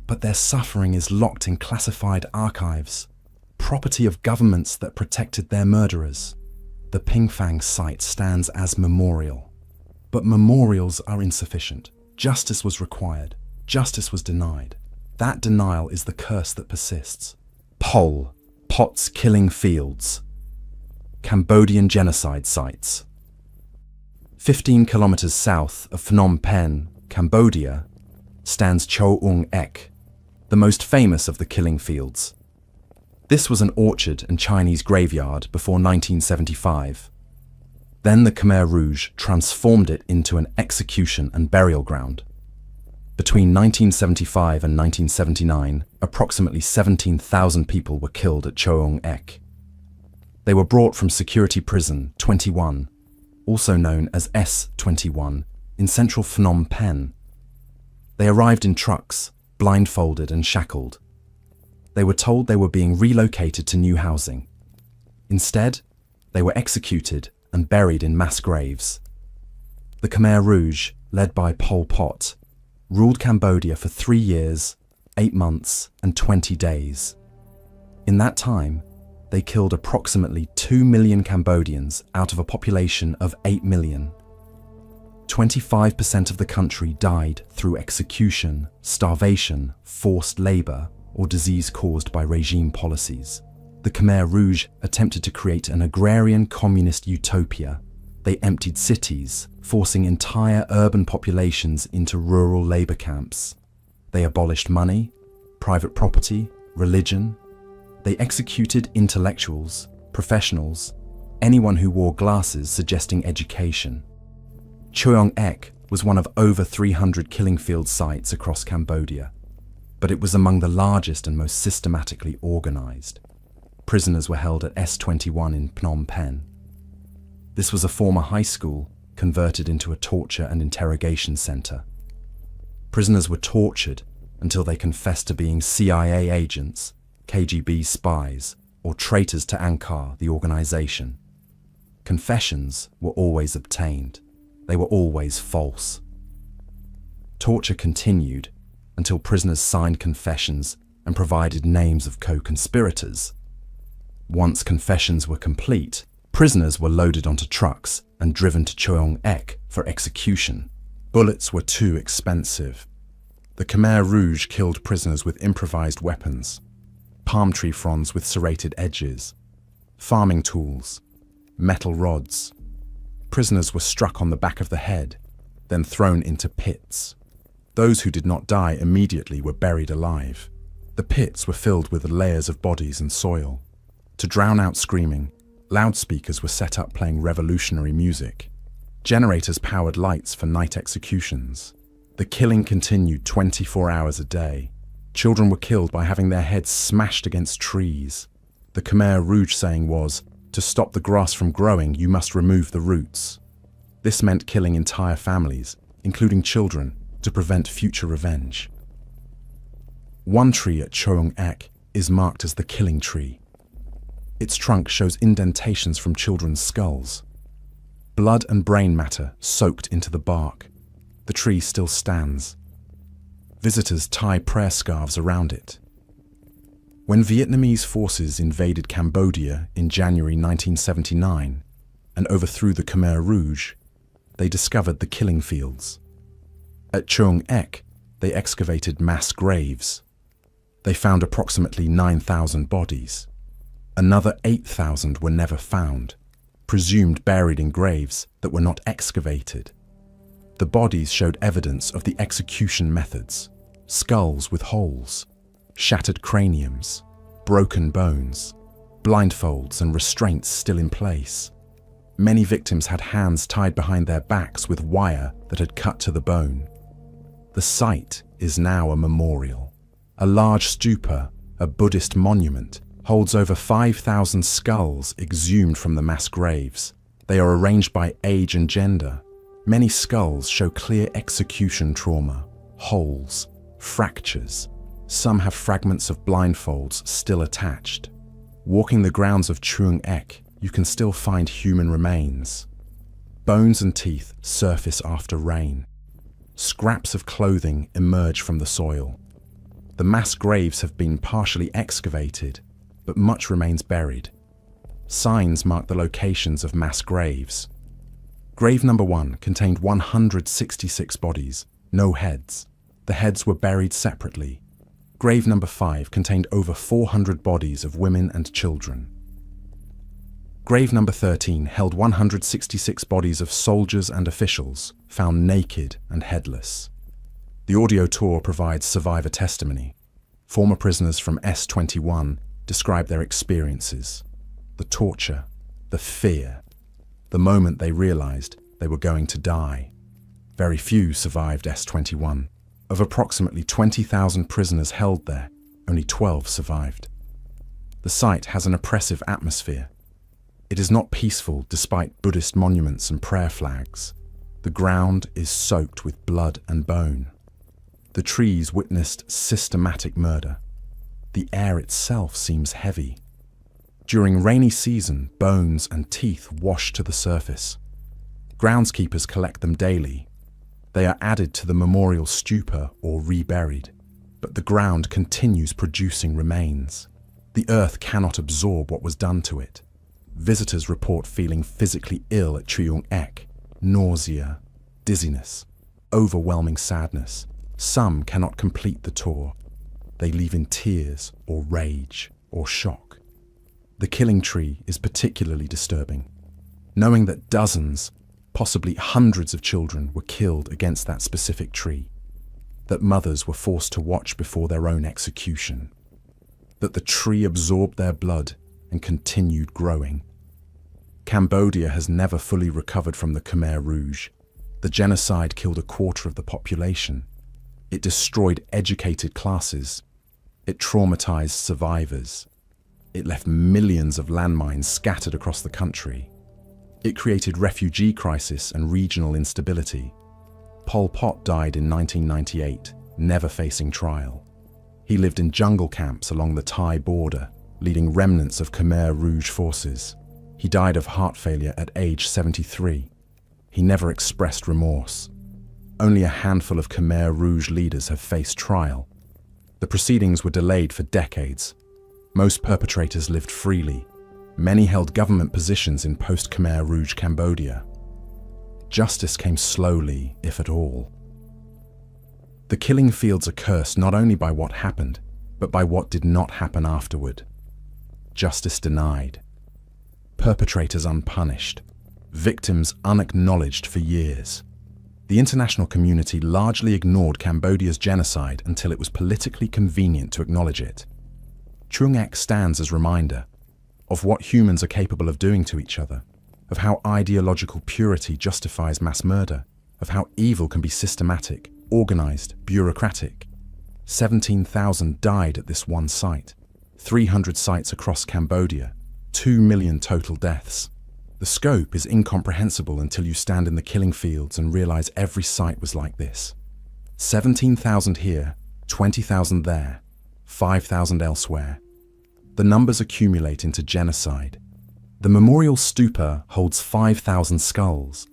but their suffering is locked in classified archives, property of governments that protected their murderers. The Pingfang site stands as memorial. But memorials are insufficient. Justice was required. Justice was denied. That denial is the curse that persists. Pol Pot's killing fields. Cambodian genocide sites. 15 kilometers south of Phnom Penh, Cambodia, stands Cho Ung Ek, the most famous of the killing fields. This was an orchard and Chinese graveyard before 1975. Then the Khmer Rouge transformed it into an execution and burial ground. Between 1975 and 1979, approximately 17,000 people were killed at Cho Ung Ek. They were brought from Security Prison 21, also known as S21, in central Phnom Penh. They arrived in trucks, blindfolded and shackled. They were told they were being relocated to new housing. Instead, they were executed and buried in mass graves. The Khmer Rouge, led by Pol Pot, ruled Cambodia for 3 years, 8 months, and 20 days. In that time, they killed approximately 2 million Cambodians out of a population of 8 million. 25% of the country died through execution, starvation, forced labor, or disease caused by regime policies. The Khmer Rouge attempted to create an agrarian communist utopia. They emptied cities, forcing entire urban populations into rural labor camps. They abolished money, private property, religion. They executed intellectuals, professionals, anyone who wore glasses suggesting education. Cho Ung Ek was one of over 300 killing field sites across Cambodia, but it was among the largest and most systematically organized. Prisoners were held at S21 in Phnom Penh. This was a former high school converted into a torture and interrogation center. Prisoners were tortured until they confessed to being CIA agents, KGB spies, or traitors to Angkar, the organization. Confessions were always obtained. They were always false. Torture continued until prisoners signed confessions and provided names of co-conspirators. Once confessions were complete, prisoners were loaded onto trucks and driven to Cho Ung Ek for execution. Bullets were too expensive. The Khmer Rouge killed prisoners with improvised weapons, palm tree fronds with serrated edges, farming tools, metal rods. Prisoners were struck on the back of the head, then thrown into pits. Those who did not die immediately were buried alive. The pits were filled with layers of bodies and soil. To drown out screaming, loudspeakers were set up playing revolutionary music. Generators powered lights for night executions. The killing continued 24 hours a day. Children were killed by having their heads smashed against trees. The Khmer Rouge saying was, "To stop the grass from growing, you must remove the roots." This meant killing entire families, including children, to prevent future revenge. One tree at Choeung Ek is marked as the killing tree. Its trunk shows indentations from children's skulls. Blood and brain matter soaked into the bark. The tree still stands. Visitors tie prayer scarves around it. When Vietnamese forces invaded Cambodia in January 1979 and overthrew the Khmer Rouge, they discovered the killing fields. At Choeung Ek, they excavated mass graves. They found approximately 9,000 bodies. Another 8,000 were never found, presumed buried in graves that were not excavated. The bodies showed evidence of the execution methods: skulls with holes, shattered craniums, broken bones, blindfolds and restraints still in place. Many victims had hands tied behind their backs with wire that had cut to the bone. The site is now a memorial. A large stupa, a Buddhist monument, holds over 5,000 skulls exhumed from the mass graves. They are arranged by age and gender. Many skulls show clear execution trauma, holes, fractures. Some have fragments of blindfolds still attached. Walking the grounds of Choeung Ek, you can still find human remains. Bones and teeth surface after rain. Scraps of clothing emerge from the soil. The mass graves have been partially excavated, but much remains buried. Signs mark the locations of mass graves. Grave number 1 contained 166 bodies, no heads. The heads were buried separately. Grave number 5 contained over 400 bodies of women and children. Grave number 13 held 166 bodies of soldiers and officials, found naked and headless. The audio tour provides survivor testimony. Former prisoners from S-21 describe their experiences: the torture, the fear, the moment they realized they were going to die. Very few survived S-21. Of approximately 20,000 prisoners held there, only 12 survived. The site has an oppressive atmosphere. It is not peaceful despite Buddhist monuments and prayer flags. The ground is soaked with blood and bone. The trees witnessed systematic murder. The air itself seems heavy. During rainy season, bones and teeth wash to the surface. Groundskeepers collect them daily. They are added to the memorial stupa or reburied, but the ground continues producing remains. The earth cannot absorb what was done to it. Visitors report feeling physically ill at Choeung Ek: nausea, dizziness, overwhelming sadness. Some cannot complete the tour. They leave in tears or rage or shock. The killing tree is particularly disturbing. Knowing that dozens, possibly hundreds of children were killed against that specific tree. That mothers were forced to watch before their own execution. That the tree absorbed their blood and continued growing. Cambodia has never fully recovered from the Khmer Rouge. The genocide killed a quarter of the population. It destroyed educated classes. It traumatized survivors. It left millions of landmines scattered across the country. It created refugee crisis and regional instability. Pol Pot died in 1998, never facing trial. He lived in jungle camps along the Thai border, leading remnants of Khmer Rouge forces. He died of heart failure at age 73. He never expressed remorse. Only a handful of Khmer Rouge leaders have faced trial. The proceedings were delayed for decades. Most perpetrators lived freely. Many held government positions in post-Khmer Rouge Cambodia. Justice came slowly, if at all. The killing fields are cursed not only by what happened, but by what did not happen afterward. Justice denied. Perpetrators unpunished. victims unacknowledged for years. The international community largely ignored Cambodia's genocide until it was politically convenient to acknowledge it. Trung Ek stands as a reminder of what humans are capable of doing to each other, of how ideological purity justifies mass murder, of how evil can be systematic, organized, bureaucratic. 17,000 died at this one site, 300 sites across Cambodia, 2 million total deaths. The scope is incomprehensible until you stand in the killing fields and realize every site was like this. 17,000 here, 20,000 there, 5,000 elsewhere. The numbers accumulate into genocide. The memorial stupa holds 5,000 skulls.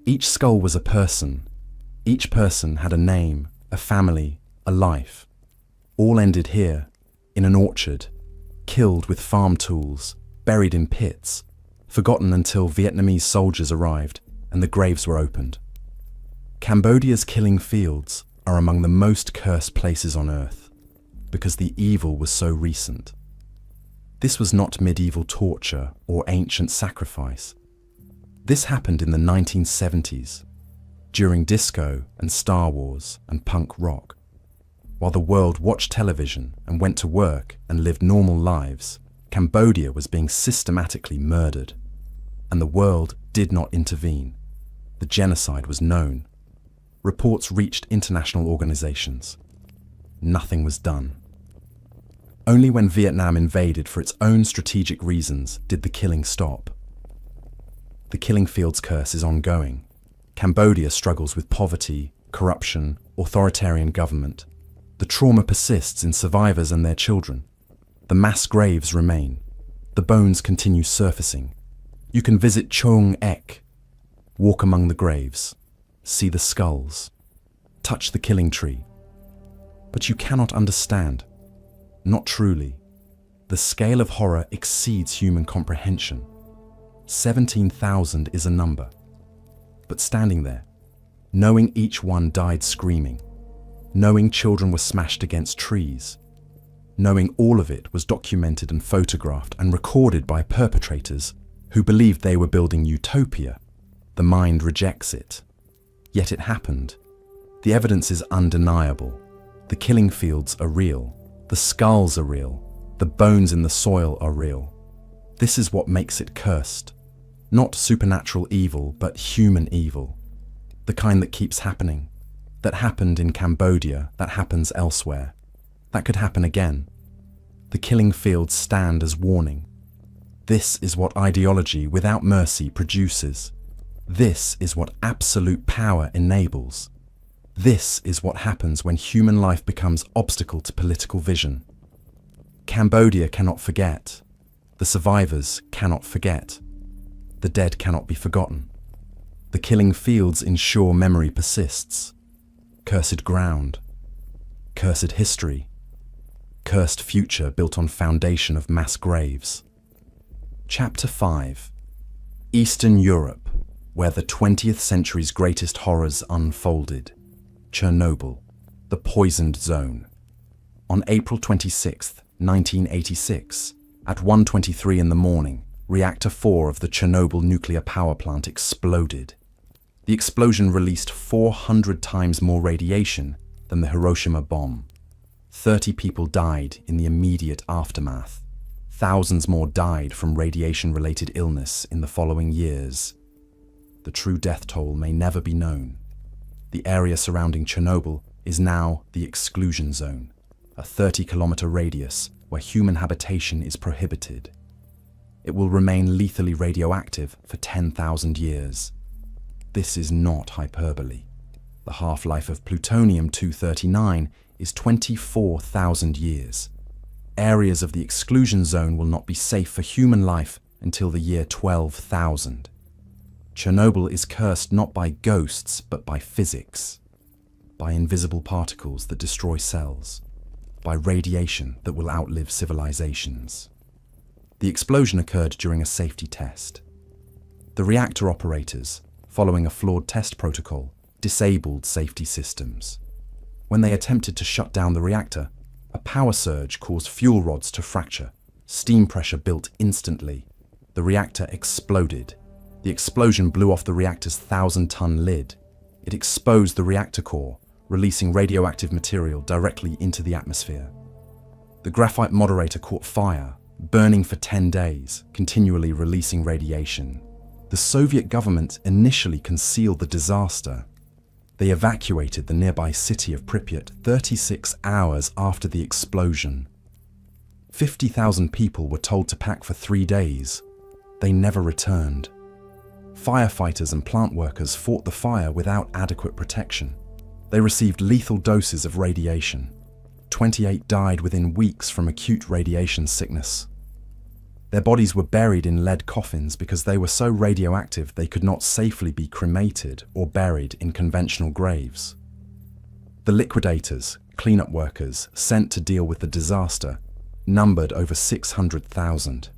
Each skull was a person. Each person had a name, a family, a life. All ended here, in an orchard, killed with farm tools, buried in pits, forgotten until Vietnamese soldiers arrived and the graves were opened. Cambodia's killing fields are among the most cursed places on earth because the evil was so recent. This was not medieval torture or ancient sacrifice. This happened in the 1970s, during disco and Star Wars and punk rock. While the world watched television and went to work and lived normal lives, Cambodia was being systematically murdered. And the world did not intervene. The genocide was known. Reports reached international organizations. Nothing was done. Only when Vietnam invaded for its own strategic reasons did the killing stop. The killing fields curse is ongoing. Cambodia struggles with poverty, corruption, authoritarian government. The trauma persists in survivors and their children. The mass graves remain. The bones continue surfacing. You can visit Trung Ek, walk among the graves, see the skulls, touch the killing tree. But you cannot understand, not truly. The scale of horror exceeds human comprehension. 17,000 is a number. But standing there, knowing each one died screaming, knowing children were smashed against trees, knowing all of it was documented and photographed and recorded by perpetrators who believed they were building utopia, the mind rejects it. Yet it happened. The evidence is undeniable. The killing fields are real. The skulls are real. The bones in the soil are real. This is what makes it cursed. Not supernatural evil, but human evil. The kind that keeps happening. That happened in Cambodia, that happens elsewhere. That could happen again. The killing fields stand as warning. This is what ideology without mercy produces. This is what absolute power enables. This is what happens when human life becomes obstacle to political vision. Cambodia cannot forget. The survivors cannot forget. The dead cannot be forgotten. The killing fields ensure memory persists. Cursed ground. Cursed history. Cursed future built on foundation of mass graves. Chapter 5. Eastern Europe, where the 20th century's greatest horrors unfolded. Chernobyl, the poisoned zone. On April 26, 1986, at 1:23 in the morning, Reactor 4 of the Chernobyl nuclear power plant exploded. The explosion released 400 times more radiation than the Hiroshima bomb. 30 people died in the immediate aftermath. Thousands more died from radiation-related illness in the following years. The true death toll may never be known. The area surrounding Chernobyl is now the exclusion zone, a 30-kilometer radius where human habitation is prohibited. It will remain lethally radioactive for 10,000 years. This is not hyperbole. The half-life of plutonium-239 is 24,000 years. Areas of the exclusion zone will not be safe for human life until the year 12,000. Chernobyl is cursed not by ghosts, but by physics, by invisible particles that destroy cells, by radiation that will outlive civilizations. The explosion occurred during a safety test. The reactor operators, following a flawed test protocol, disabled safety systems. When they attempted to shut down the reactor, a power surge caused fuel rods to fracture. Steam pressure built instantly. The reactor exploded. The explosion blew off the reactor's 1,000-ton lid. It exposed the reactor core, releasing radioactive material directly into the atmosphere. The graphite moderator caught fire, burning for 10 days, continually releasing radiation. The Soviet government initially concealed the disaster. They evacuated the nearby city of Pripyat 36 hours after the explosion. 50,000 people were told to pack for 3 days. They never returned. Firefighters and plant workers fought the fire without adequate protection. They received lethal doses of radiation. 28 died within weeks from acute radiation sickness. Their bodies were buried in lead coffins because they were so radioactive they could not safely be cremated or buried in conventional graves. The liquidators, cleanup workers sent to deal with the disaster numbered over 600,000.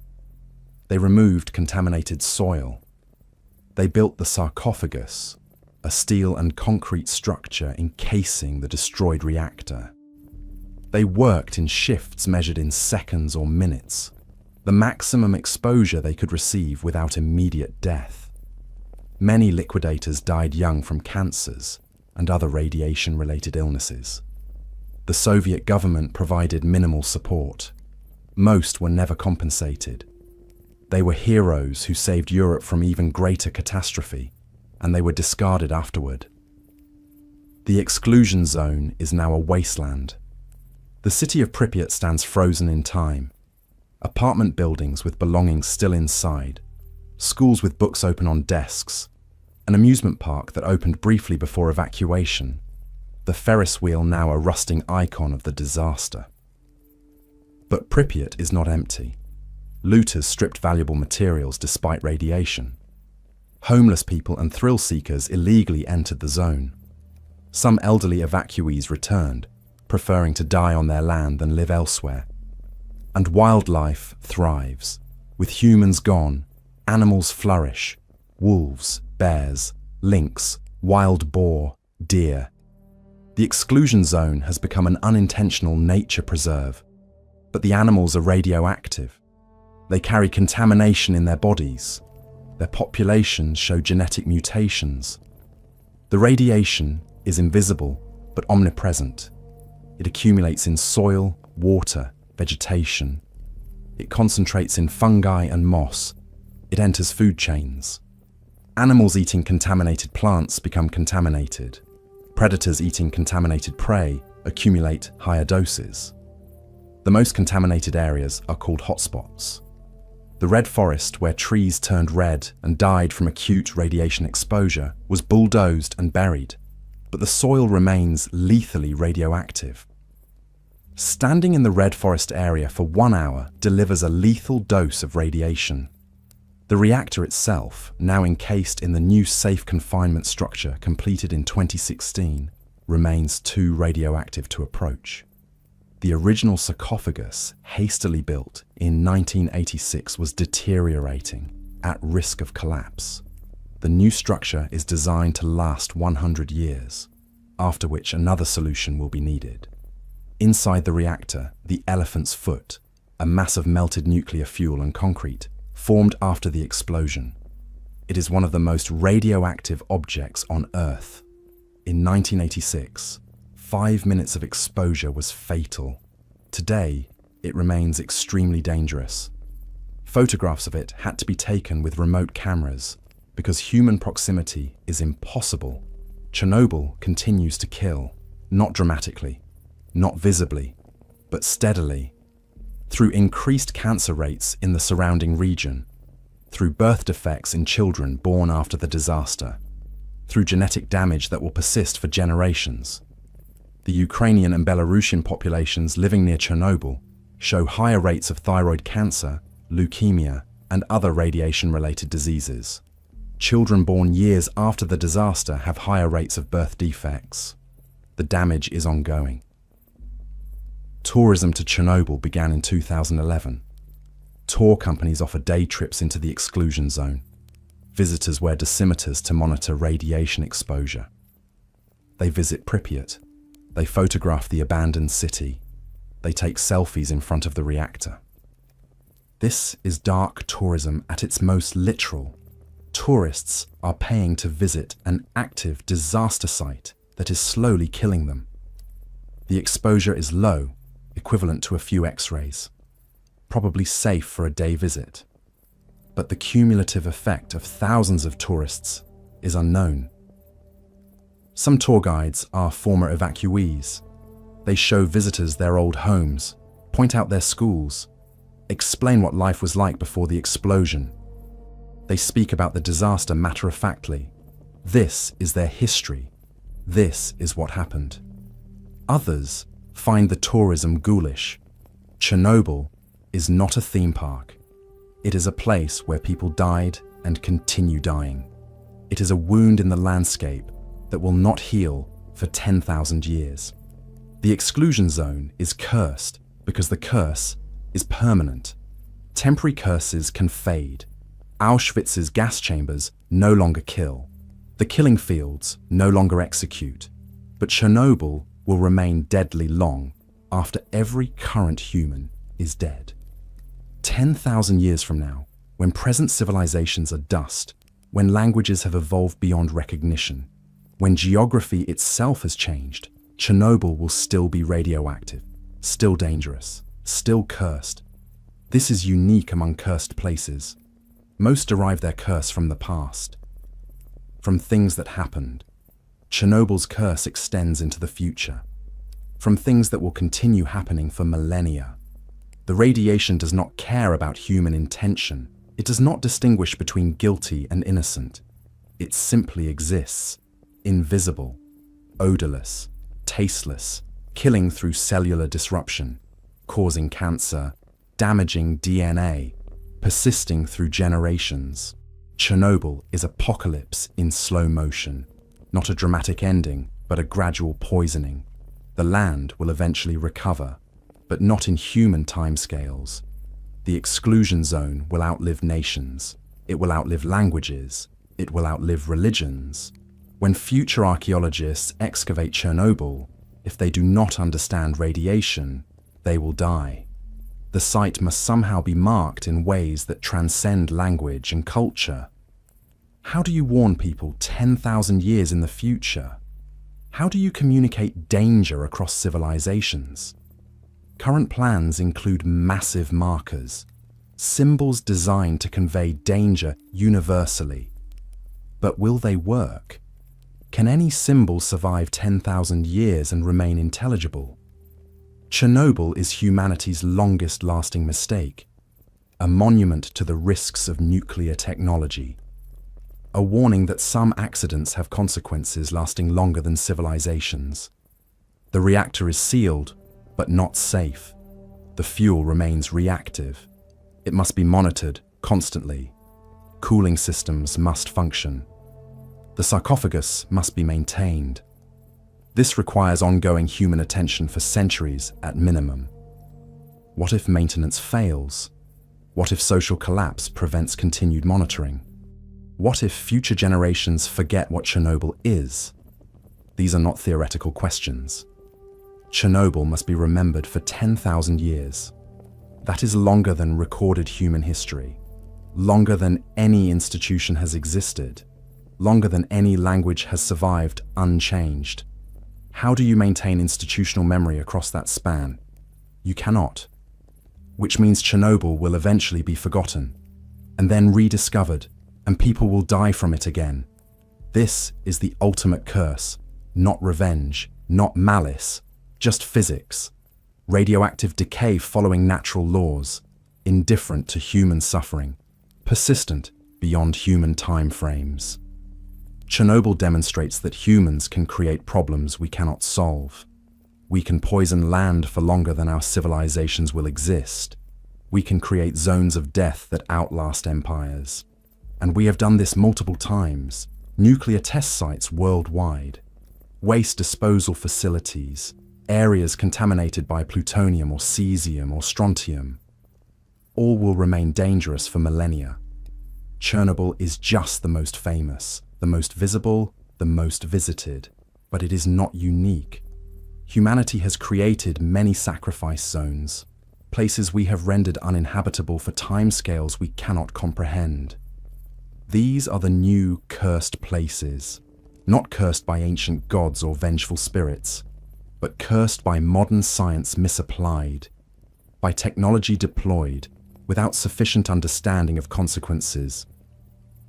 They removed contaminated soil. They built the sarcophagus, a steel and concrete structure encasing the destroyed reactor. They worked in shifts measured in seconds or minutes, the maximum exposure they could receive without immediate death. Many liquidators died young from cancers and other radiation-related illnesses. The Soviet government provided minimal support. Most were never compensated. They were heroes who saved Europe from even greater catastrophe, and they were discarded afterward. The exclusion zone is now a wasteland. The city of Pripyat stands frozen in time. Apartment buildings with belongings still inside, schools with books open on desks, an amusement park that opened briefly before evacuation, the Ferris wheel now a rusting icon of the disaster. But Pripyat is not empty. Looters stripped valuable materials despite radiation. Homeless people and thrill seekers illegally entered the zone. Some elderly evacuees returned, preferring to die on their land than live elsewhere. And wildlife thrives. With humans gone, animals flourish. Wolves, bears, lynx, wild boar, deer. The exclusion zone has become an unintentional nature preserve. But the animals are radioactive. They carry contamination in their bodies. Their populations show genetic mutations. The radiation is invisible but omnipresent. It accumulates in soil, water, vegetation. It concentrates in fungi and moss. It enters food chains. Animals eating contaminated plants become contaminated. Predators eating contaminated prey accumulate higher doses. The most contaminated areas are called hotspots. The red forest, where trees turned red and died from acute radiation exposure, was bulldozed and buried, but the soil remains lethally radioactive. Standing in the red forest area for 1 hour delivers a lethal dose of radiation. The reactor itself, now encased in the new safe confinement structure completed in 2016, remains too radioactive to approach. The original sarcophagus, hastily built in 1986, was deteriorating, at risk of collapse. The new structure is designed to last 100 years, after which another solution will be needed. Inside the reactor, the elephant's foot, a mass of melted nuclear fuel and concrete, formed after the explosion. It is one of the most radioactive objects on Earth. In 1986, 5 minutes of exposure was fatal. Today, it remains extremely dangerous. Photographs of it had to be taken with remote cameras because human proximity is impossible. Chernobyl continues to kill, not dramatically, not visibly, but steadily, through increased cancer rates in the surrounding region, through birth defects in children born after the disaster, through genetic damage that will persist for generations. The Ukrainian and Belarusian populations living near Chernobyl show higher rates of thyroid cancer, leukemia, and other radiation-related diseases. Children born years after the disaster have higher rates of birth defects. The damage is ongoing. Tourism to Chernobyl began in 2011. Tour companies offer day trips into the exclusion zone. Visitors wear dosimeters to monitor radiation exposure. They visit Pripyat. They photograph the abandoned city. They take selfies in front of the reactor. This is dark tourism at its most literal. Tourists are paying to visit an active disaster site that is slowly killing them. The exposure is low, equivalent to a few X-rays. Probably safe for a day visit. But the cumulative effect of thousands of tourists is unknown. Some tour guides are former evacuees. They show visitors their old homes, point out their schools, explain what life was like before the explosion. They speak about the disaster matter-of-factly. This is their history. This is what happened. Others find the tourism ghoulish. Chernobyl is not a theme park. It is a place where people died and continue dying. It is a wound in the landscape that will not heal for 10,000 years. The exclusion zone is cursed because the curse is permanent. Temporary curses can fade. Auschwitz's gas chambers no longer kill. The killing fields no longer execute. But Chernobyl will remain deadly long after every current human is dead. 10,000 years from now, when present civilizations are dust, when languages have evolved beyond recognition, when geography itself has changed, Chernobyl will still be radioactive, still dangerous, still cursed. This is unique among cursed places. Most derive their curse from the past, from things that happened. Chernobyl's curse extends into the future, from things that will continue happening for millennia. The radiation does not care about human intention. It does not distinguish between guilty and innocent. It simply exists, invisible, odorless, tasteless, killing through cellular disruption, causing cancer, damaging DNA, persisting through generations. Chernobyl is apocalypse in slow motion, not a dramatic ending, but a gradual poisoning. The land will eventually recover, but not in human timescales. The exclusion zone will outlive nations. It will outlive languages. It will outlive religions. When future archaeologists excavate Chernobyl, if they do not understand radiation, they will die. The site must somehow be marked in ways that transcend language and culture. How do you warn people 10,000 years in the future? How do you communicate danger across civilizations? Current plans include massive markers, symbols designed to convey danger universally. But will they work? Can any symbol survive 10,000 years and remain intelligible? Chernobyl is humanity's longest-lasting mistake, a monument to the risks of nuclear technology, a warning that some accidents have consequences lasting longer than civilizations. The reactor is sealed, but not safe. The fuel remains reactive. It must be monitored constantly. Cooling systems must function. The sarcophagus must be maintained. This requires ongoing human attention for centuries at minimum. What if maintenance fails? What if social collapse prevents continued monitoring? What if future generations forget what Chernobyl is? These are not theoretical questions. Chernobyl must be remembered for 10,000 years. That is longer than recorded human history, longer than any institution has existed, longer than any language has survived unchanged. How do you maintain institutional memory across that span? You cannot. Which means Chernobyl will eventually be forgotten, and then rediscovered, and people will die from it again. This is the ultimate curse, not revenge, not malice, just physics. Radioactive decay following natural laws, indifferent to human suffering, persistent beyond human time frames. Chernobyl demonstrates that humans can create problems we cannot solve. We can poison land for longer than our civilizations will exist. We can create zones of death that outlast empires. And we have done this multiple times. Nuclear test sites worldwide, waste disposal facilities, areas contaminated by plutonium or cesium or strontium. All will remain dangerous for millennia. Chernobyl is just the most famous, the most visible, the most visited, but it is not unique. Humanity has created many sacrifice zones, places we have rendered uninhabitable for timescales we cannot comprehend. These are the new cursed places, not cursed by ancient gods or vengeful spirits, but cursed by modern science misapplied, by technology deployed without sufficient understanding of consequences.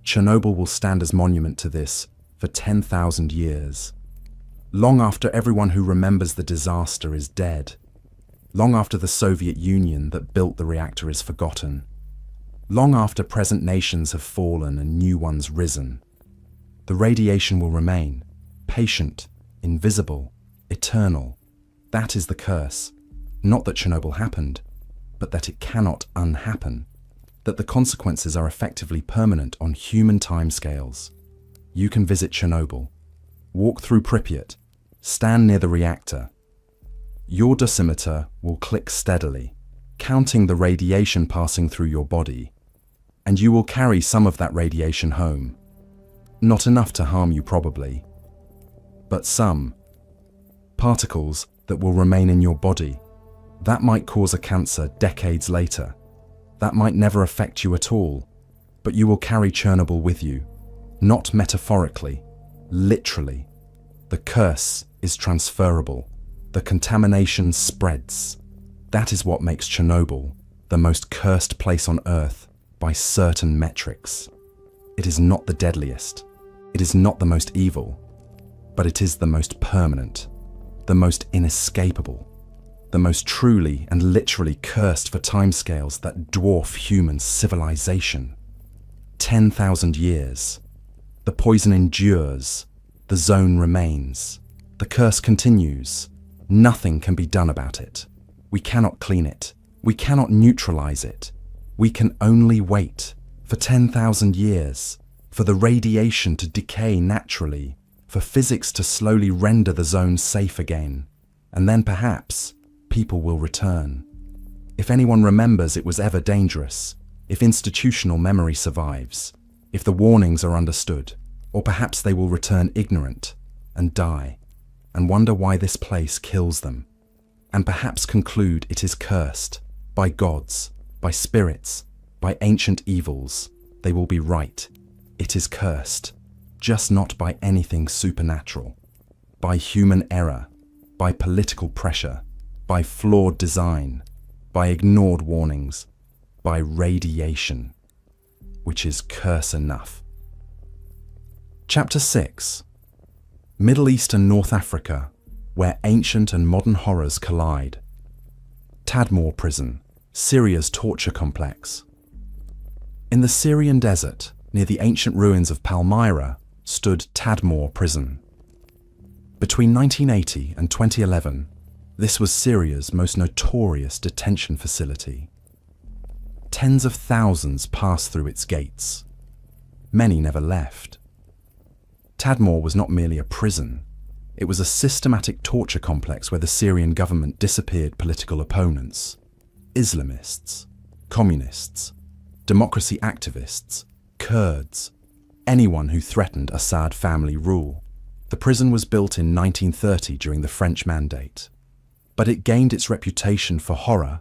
Chernobyl will stand as monument to this for 10,000 years. Long after everyone who remembers the disaster is dead. Long after the Soviet Union that built the reactor is forgotten. Long after present nations have fallen and new ones risen. The radiation will remain, patient, invisible, eternal. That is the curse. Not that Chernobyl happened, but that it cannot unhappen. That the consequences are effectively permanent on human timescales. You can visit Chernobyl, walk through Pripyat, stand near the reactor. Your dosimeter will click steadily, counting the radiation passing through your body, and you will carry some of that radiation home. Not enough to harm you probably, but some. Particles that will remain in your body. That might cause a cancer decades later. That might never affect you at all, but you will carry Chernobyl with you. Not metaphorically, literally. The curse is transferable. The contamination spreads. That is what makes Chernobyl the most cursed place on Earth by certain metrics. It is not the deadliest. It is not the most evil, but it is the most permanent, the most inescapable, the most truly and literally cursed for timescales that dwarf human civilization. 10,000 years. The poison endures. The zone remains. The curse continues. Nothing can be done about it. We cannot clean it. We cannot neutralize it. We can only wait for 10,000 years, for the radiation to decay naturally, for physics to slowly render the zone safe again, and then perhaps people will return. If anyone remembers it was ever dangerous, if institutional memory survives, if the warnings are understood, or perhaps they will return ignorant and die, and wonder why this place kills them, and perhaps conclude it is cursed by gods, by spirits, by ancient evils. They will be right. It is cursed, just not by anything supernatural, by human error, by political pressure, by flawed design, by ignored warnings, by radiation, which is curse enough. Chapter 6. Middle East and North Africa, where ancient and modern horrors collide. Tadmor Prison, Syria's torture complex. In the Syrian desert, near the ancient ruins of Palmyra, stood Tadmor Prison. Between 1980 and 2011, this was Syria's most notorious detention facility. Tens of thousands passed through its gates. Many never left. Tadmor was not merely a prison. It was a systematic torture complex where the Syrian government disappeared political opponents, Islamists, communists, democracy activists, Kurds, anyone who threatened Assad family rule. The prison was built in 1930 during the French Mandate, but it gained its reputation for horror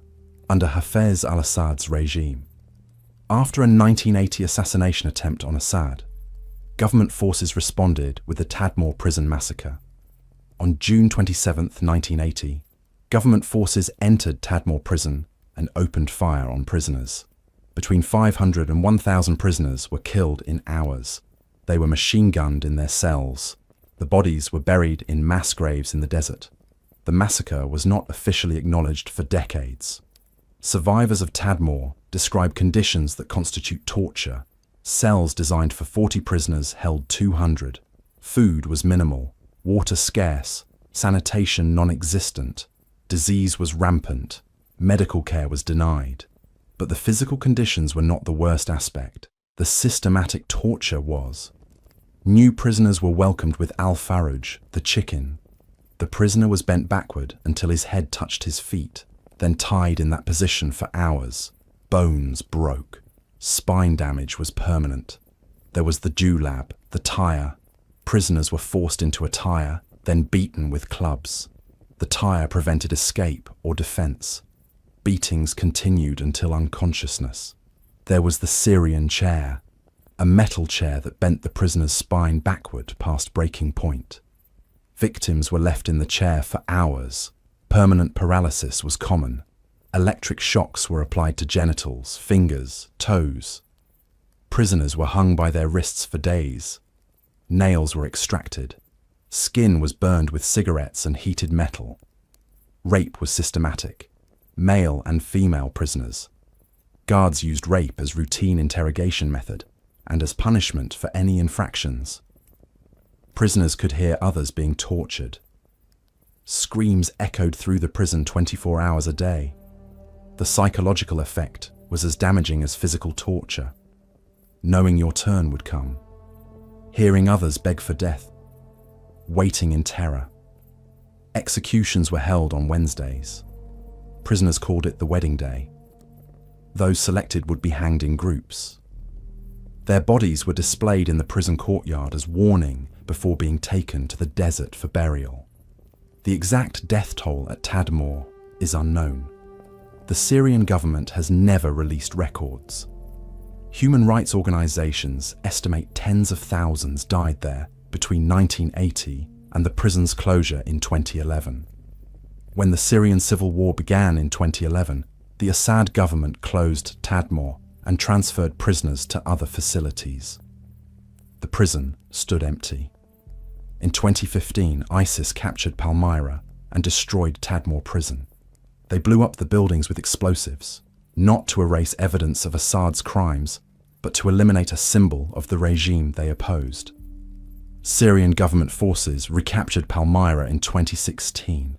under Hafez al-Assad's regime. After a 1980 assassination attempt on Assad, government forces responded with the Tadmor prison massacre. On June 27, 1980, government forces entered Tadmor prison and opened fire on prisoners. Between 500 and 1,000 prisoners were killed in hours. They were machine-gunned in their cells. The bodies were buried in mass graves in the desert. The massacre was not officially acknowledged for decades. Survivors of Tadmor describe conditions that constitute torture. Cells designed for 40 prisoners held 200. Food was minimal, water scarce, sanitation non-existent. Disease was rampant. Medical care was denied. But the physical conditions were not the worst aspect. The systematic torture was. New prisoners were welcomed with al-Farouj, the chicken. The prisoner was bent backward until his head touched his feet, then tied in that position for hours. Bones broke. Spine damage was permanent. There was the dewlap, the tire. Prisoners were forced into a tire, then beaten with clubs. The tire prevented escape or defense. Beatings continued until unconsciousness. There was the Syrian chair. a metal chair that bent the prisoner's spine backward past breaking point. Victims were left in the chair for hours. Permanent paralysis was common. Electric shocks were applied to genitals, fingers, toes. Prisoners were hung by their wrists for days. Nails were extracted. Skin was burned with cigarettes and heated metal. Rape was systematic. Male and female prisoners. Guards used rape as routine interrogation method and as punishment for any infractions. Prisoners could hear others being tortured. Screams echoed through the prison 24 hours a day. The psychological effect was as damaging as physical torture. Knowing your turn would come. Hearing others beg for death. Waiting in terror. Executions were held on Wednesdays. Prisoners called it the wedding day. Those selected would be hanged in groups. Their bodies were displayed in the prison courtyard as warning before being taken to the desert for burial. The exact death toll at Tadmor is unknown. The Syrian government has never released records. Human rights organizations estimate tens of thousands died there between 1980 and the prison's closure in 2011. When the Syrian civil war began in 2011, the Assad government closed Tadmor and transferred prisoners to other facilities. The prison stood empty. In 2015, ISIS captured Palmyra and destroyed Tadmor prison. They blew up the buildings with explosives, not to erase evidence of Assad's crimes, but to eliminate a symbol of the regime they opposed. Syrian government forces recaptured Palmyra in 2016.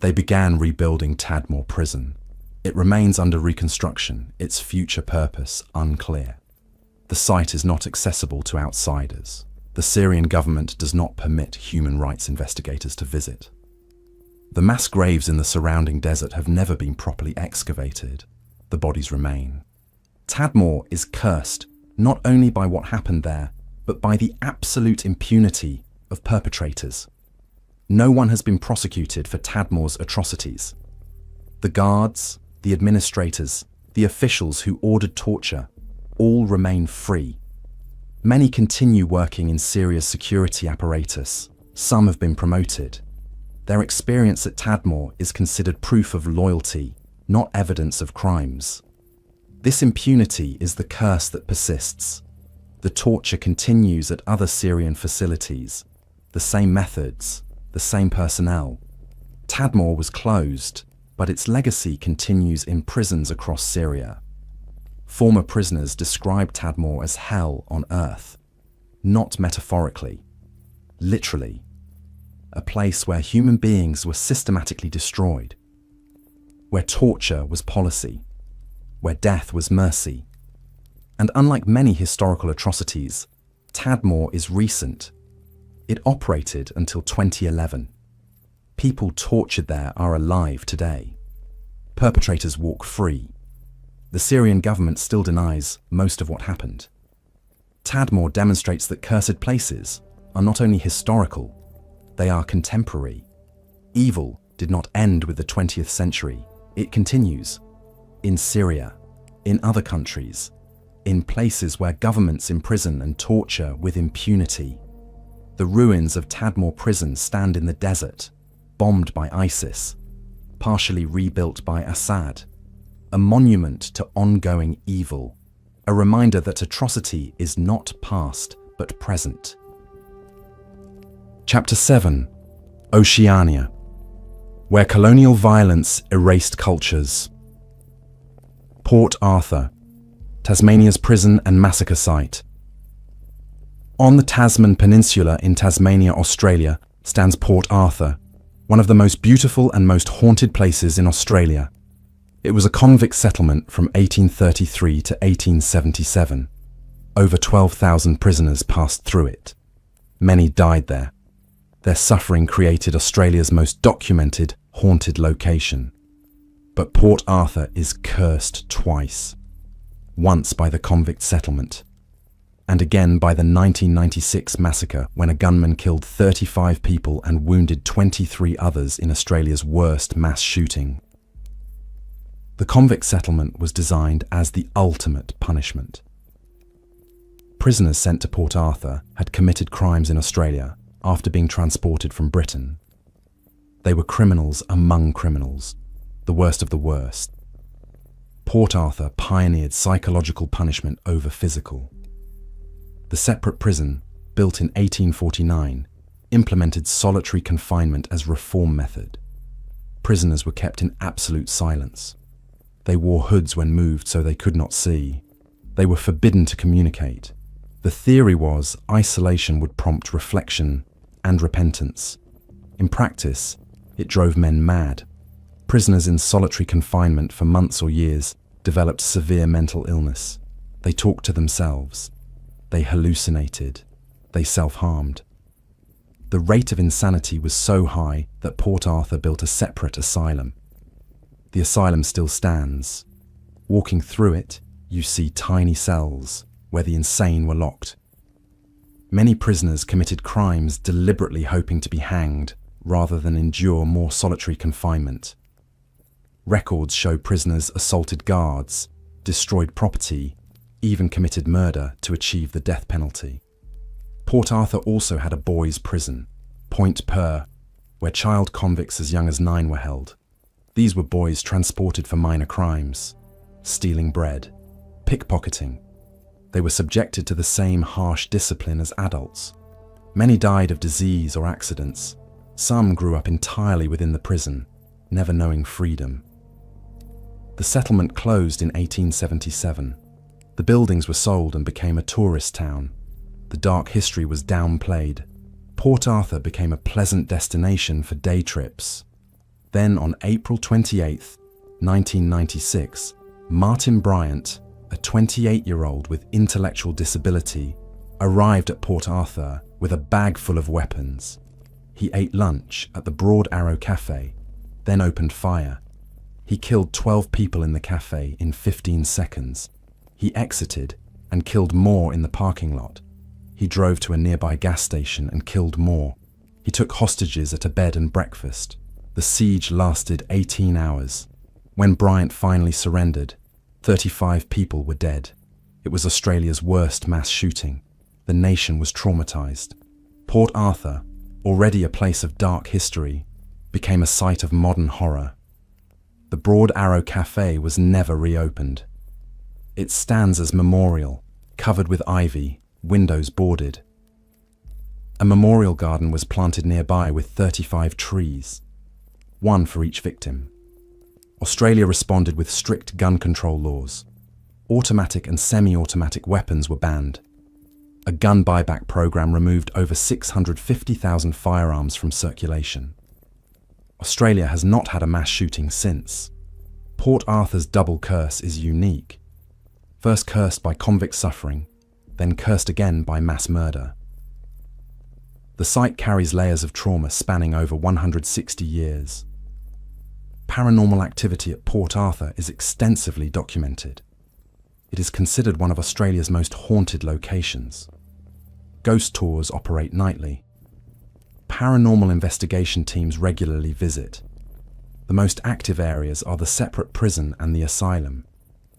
They began rebuilding Tadmor prison. It remains under reconstruction, its future purpose unclear. The site is not accessible to outsiders. The Syrian government does not permit human rights investigators to visit. The mass graves in the surrounding desert have never been properly excavated. The bodies remain. Tadmor is cursed not only by what happened there, but by the absolute impunity of perpetrators. No one has been prosecuted for Tadmor's atrocities. The guards, the administrators, the officials who ordered torture, all remain free. Many continue working in Syria's security apparatus. Some have been promoted. Their experience at Tadmor is considered proof of loyalty, not evidence of crimes. This impunity is the curse that persists. The torture continues at other Syrian facilities. The same methods, the same personnel. Tadmor was closed, but its legacy continues in prisons across Syria. Former prisoners describe Tadmor as hell on earth, not metaphorically, literally. A place where human beings were systematically destroyed, where torture was policy, where death was mercy. And unlike many historical atrocities, Tadmor is recent. It operated until 2011. People tortured there are alive today. Perpetrators walk free. The Syrian government still denies most of what happened. Tadmor demonstrates that cursed places are not only historical, they are contemporary. Evil did not end with the 20th century. It continues in Syria, in other countries, in places where governments imprison and torture with impunity. The ruins of Tadmor prison stand in the desert, bombed by ISIS, partially rebuilt by Assad, a monument to ongoing evil, a reminder that atrocity is not past but present. Chapter 7: Oceania, where colonial violence erased cultures. Port Arthur, Tasmania's prison and massacre site. On the Tasman Peninsula in Tasmania, Australia, stands Port Arthur, one of the most beautiful and most haunted places in Australia. It was a convict settlement from 1833 to 1877. Over 12,000 prisoners passed through it. Many died there. Their suffering created Australia's most documented, haunted location. But Port Arthur is cursed twice. Once by the convict settlement, and again by the 1996 massacre when a gunman killed 35 people and wounded 23 others in Australia's worst mass shooting. The convict settlement was designed as the ultimate punishment. Prisoners sent to Port Arthur had committed crimes in Australia after being transported from Britain. They were criminals among criminals, the worst of the worst. Port Arthur pioneered psychological punishment over physical. The separate prison, built in 1849, implemented solitary confinement as reform method. Prisoners were kept in absolute silence. They wore hoods when moved so they could not see. They were forbidden to communicate. The theory was isolation would prompt reflection and repentance. In practice, it drove men mad. Prisoners in solitary confinement for months or years developed severe mental illness. They talked to themselves. They hallucinated. They self-harmed. The rate of insanity was so high that Port Arthur built a separate asylum. The asylum still stands. Walking through it, you see tiny cells where the insane were locked. Many prisoners committed crimes deliberately hoping to be hanged rather than endure more solitary confinement. Records show prisoners assaulted guards, destroyed property, even committed murder to achieve the death penalty. Port Arthur also had a boys' prison, Point Per, where child convicts as young as 9 were held. These were boys transported for minor crimes, stealing bread, pickpocketing. They were subjected to the same harsh discipline as adults. Many died of disease or accidents. Some grew up entirely within the prison, never knowing freedom. The settlement closed in 1877. The buildings were sold and became a tourist town. The dark history was downplayed. Port Arthur became a pleasant destination for day trips. Then on April 28, 1996, Martin Bryant, a 28-year-old with intellectual disability, arrived at Port Arthur with a bag full of weapons. He ate lunch at the Broad Arrow Cafe, then opened fire. He killed 12 people in the cafe in 15 seconds. He exited and killed more in the parking lot. He drove to a nearby gas station and killed more. He took hostages at a bed and breakfast. The siege lasted 18 hours. When Bryant finally surrendered, 35 people were dead. It was Australia's worst mass shooting. The nation was traumatized. Port Arthur, already a place of dark history, became a site of modern horror. The Broad Arrow Cafe was never reopened. It stands as memorial, covered with ivy, windows boarded. A memorial garden was planted nearby with 35 trees, one for each victim. Australia responded with strict gun control laws. Automatic and semi-automatic weapons were banned. A gun buyback program removed over 650,000 firearms from circulation. Australia has not had a mass shooting since. Port Arthur's double curse is unique. First cursed by convict suffering, then cursed again by mass murder. The site carries layers of trauma spanning over 160 years. Paranormal activity at Port Arthur is extensively documented. It is considered one of Australia's most haunted locations. Ghost tours operate nightly. Paranormal investigation teams regularly visit. The most active areas are the separate prison and the asylum.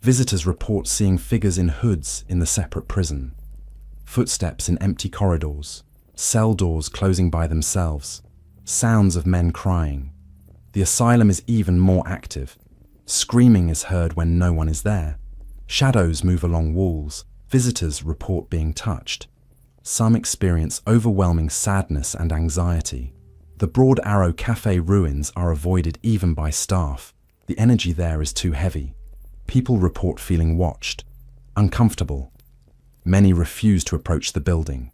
Visitors report seeing figures in hoods in the separate prison, footsteps in empty corridors, cell doors closing by themselves, sounds of men crying. The asylum is even more active. Screaming is heard when no one is there. Shadows move along walls. Visitors report being touched. Some experience overwhelming sadness and anxiety. The Broad Arrow Cafe ruins are avoided even by staff. The energy there is too heavy. People report feeling watched, uncomfortable. Many refuse to approach the building.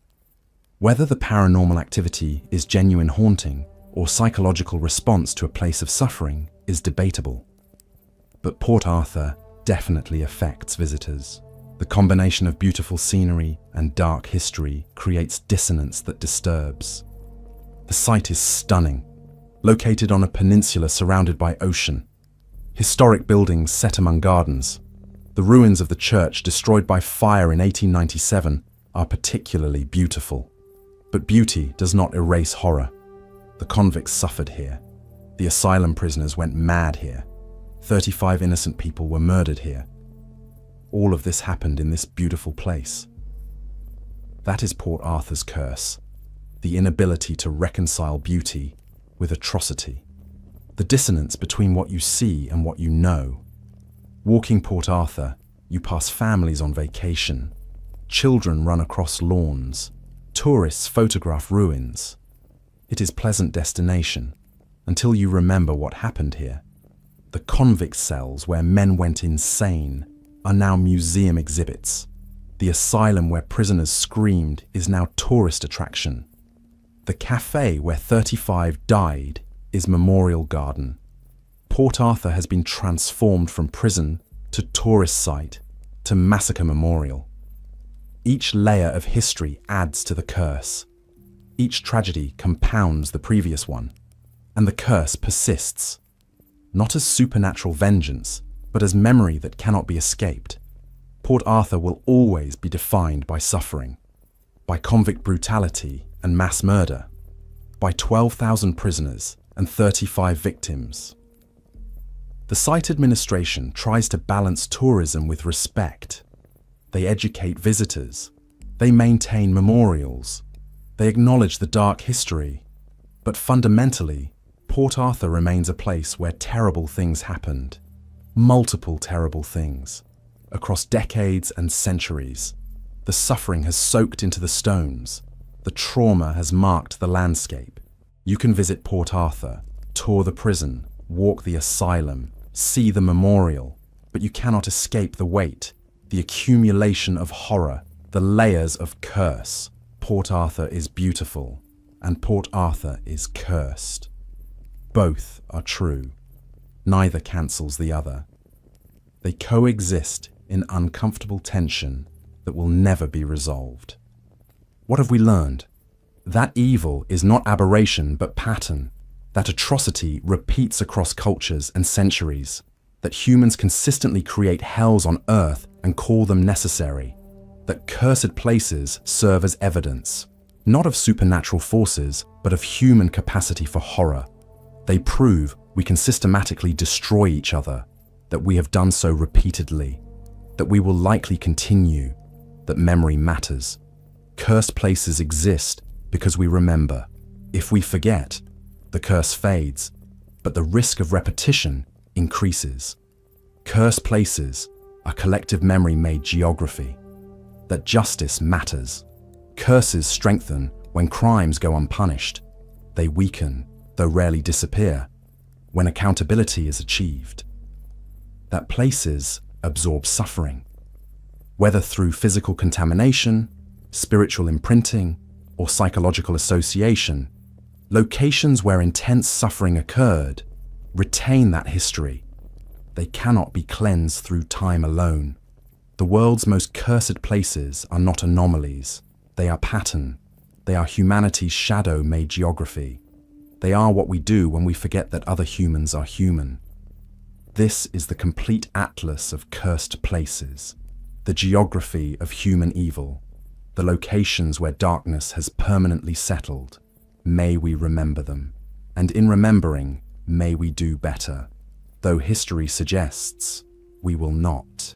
Whether the paranormal activity is genuine haunting or psychological response to a place of suffering is debatable. But Port Arthur definitely affects visitors. The combination of beautiful scenery and dark history creates dissonance that disturbs. The site is stunning, located on a peninsula surrounded by ocean. Historic buildings set among gardens. The ruins of the church destroyed by fire in 1897 are particularly beautiful. But beauty does not erase horror. The convicts suffered here. The asylum prisoners went mad here. 35 innocent people were murdered here. All of this happened in this beautiful place. That is Port Arthur's curse, the inability to reconcile beauty with atrocity, the dissonance between what you see and what you know. Walking Port Arthur, you pass families on vacation, children run across lawns, tourists photograph ruins. It is a pleasant destination until you remember what happened here. The convict cells where men went insane are now museum exhibits. The asylum where prisoners screamed is now tourist attraction. The cafe where 35 died is memorial garden. Port Arthur has been transformed from prison to tourist site to massacre memorial. Each layer of history adds to the curse. Each tragedy compounds the previous one, and the curse persists, not as supernatural vengeance, but as memory that cannot be escaped. Port Arthur will always be defined by suffering, by convict brutality and mass murder, by 12,000 prisoners and 35 victims. The site administration tries to balance tourism with respect. They educate visitors. They maintain memorials. They acknowledge the dark history. But fundamentally, Port Arthur remains a place where terrible things happened. Multiple terrible things. Across decades and centuries, the suffering has soaked into the stones. The trauma has marked the landscape. You can visit Port Arthur, tour the prison, walk the asylum, see the memorial, but you cannot escape the weight, the accumulation of horror, the layers of curse. Port Arthur is beautiful, and Port Arthur is cursed. Both are true. Neither cancels the other. They coexist in uncomfortable tension that will never be resolved. What have we learned? That evil is not aberration but pattern. That atrocity repeats across cultures and centuries. That humans consistently create hells on earth and call them necessary. That cursed places serve as evidence, not of supernatural forces, but of human capacity for horror. They prove we can systematically destroy each other, that we have done so repeatedly, that we will likely continue, that memory matters. Cursed places exist because we remember. If we forget, the curse fades, but the risk of repetition increases. Cursed places are collective memory made geography. That justice matters. Curses strengthen when crimes go unpunished. They weaken, though rarely disappear, when accountability is achieved. That places absorb suffering, whether through physical contamination, spiritual imprinting, or psychological association. Locations where intense suffering occurred retain that history. They cannot be cleansed through time alone. The world's most cursed places are not anomalies. They are pattern. They are humanity's shadow-made geography. They are what we do when we forget that other humans are human. This is the complete atlas of cursed places, the geography of human evil, the locations where darkness has permanently settled. May we remember them, and in remembering, may we do better, though history suggests we will not.